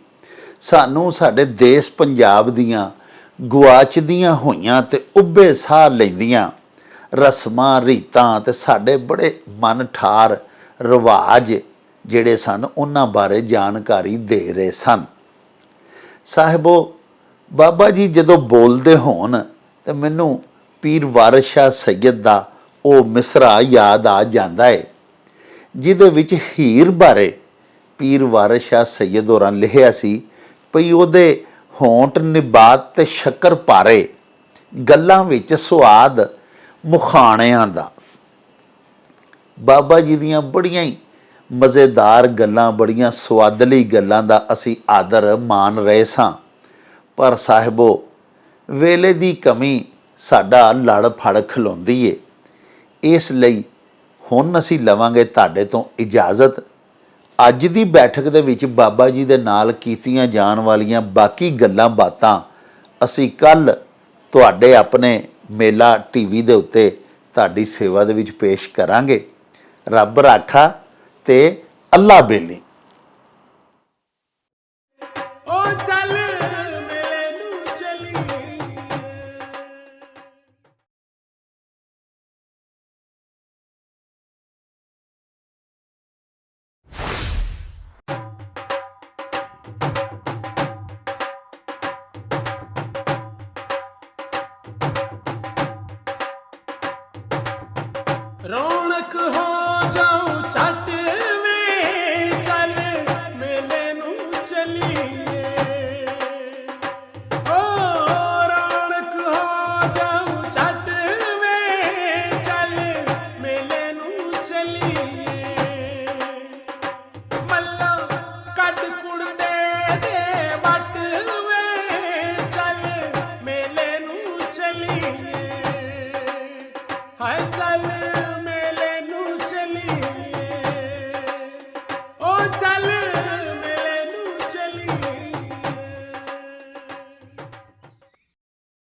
[SPEAKER 3] ਸਾਨੂੰ ਸਾਡੇ ਦੇਸ਼ ਪੰਜਾਬ ਦੀਆਂ ਗੁਆਚਦੀਆਂ ਹੋਈਆਂ ਤੇ ਉੱਭੇ ਸਾਹ ਲੈਂਦੀਆਂ ਰਸਮਾਂ ਰੀਤਾਂ ਤੇ ਸਾਡੇ ਬੜੇ ਮਨ ਠਾਰ ਰਿਵਾਜ ਜਿਹੜੇ ਸਨ ਉਹਨਾਂ ਬਾਰੇ ਜਾਣਕਾਰੀ ਦੇ ਰਹੇ ਸਨ। ਸਾਹਿਬੋ, ਬਾਬਾ ਜੀ ਜਦੋਂ ਬੋਲਦੇ ਹੋਣ ਤੇ ਮੈਨੂੰ ਪੀਰ ਵਾਰਿਸ ਸ਼ਾਹ ਸੈਯਦ ਦਾ ਉਹ ਮਿਸਰਾ ਯਾਦ ਆ ਜਾਂਦਾ ਹੈ ਜਿਹਦੇ ਵਿੱਚ ਹੀਰ ਬਾਰੇ ਪੀਰ ਵਾਰਿਸ ਸ਼ਾਹ ਸੈਯਦ ਹੋਰਾਂ ਲਿਖਿਆ ਸੀ ਭਈ ਉਹਦੇ ਹੋਂਠ ਨਿਬਾਤ ਤੇ ਸ਼ੱਕਰ ਭਾਰੇ, ਗੱਲਾਂ ਵਿੱਚ ਸੁਆਦ ਮੁਖਾਣਿਆਂ ਦਾ। ਬਾਬਾ ਜੀ ਦੀਆਂ ਬੜੀਆਂ ਹੀ ਮਜ਼ੇਦਾਰ ਗੱਲਾਂ, ਬੜੀਆਂ ਸੁਆਦਲੀ ਗੱਲਾਂ ਦਾ ਅਸੀਂ ਆਦਰ ਮਾਣ ਰਹੇ ਸਾਂ, ਪਰ ਸਾਹਿਬੋ ਵੇਲੇ ਦੀ ਕਮੀ ਸਾਡਾ ਲੜ ਫੜ ਖਲੋਂਦੀ ਏ। ਇਸ ਲਈ ਹੁਣ ਅਸੀਂ ਲਵਾਂਗੇ ਤੁਹਾਡੇ ਤੋਂ ਇਜਾਜ਼ਤ। ਅੱਜ ਦੀ ਬੈਠਕ ਦੇ ਵਿੱਚ ਬਾਬਾ ਜੀ ਦੇ ਨਾਲ ਕੀਤੀਆਂ ਜਾਣ ਵਾਲੀਆਂ ਬਾਕੀ ਗੱਲਾਂ ਬਾਤਾਂ ਅਸੀਂ ਕੱਲ੍ਹ ਤੁਹਾਡੇ ਆਪਣੇ ਮੇਲਾ ਟੀਵੀ ਦੇ ਉੱਤੇ ਤੁਹਾਡੀ ਸੇਵਾ ਦੇ ਵਿੱਚ ਪੇਸ਼ ਕਰਾਂਗੇ। ਰੱਬ ਰਾਖਾ ਤੇ ਅੱਲਾ ਬੇਲੀ।
[SPEAKER 4] रौनक हो जाऊं चट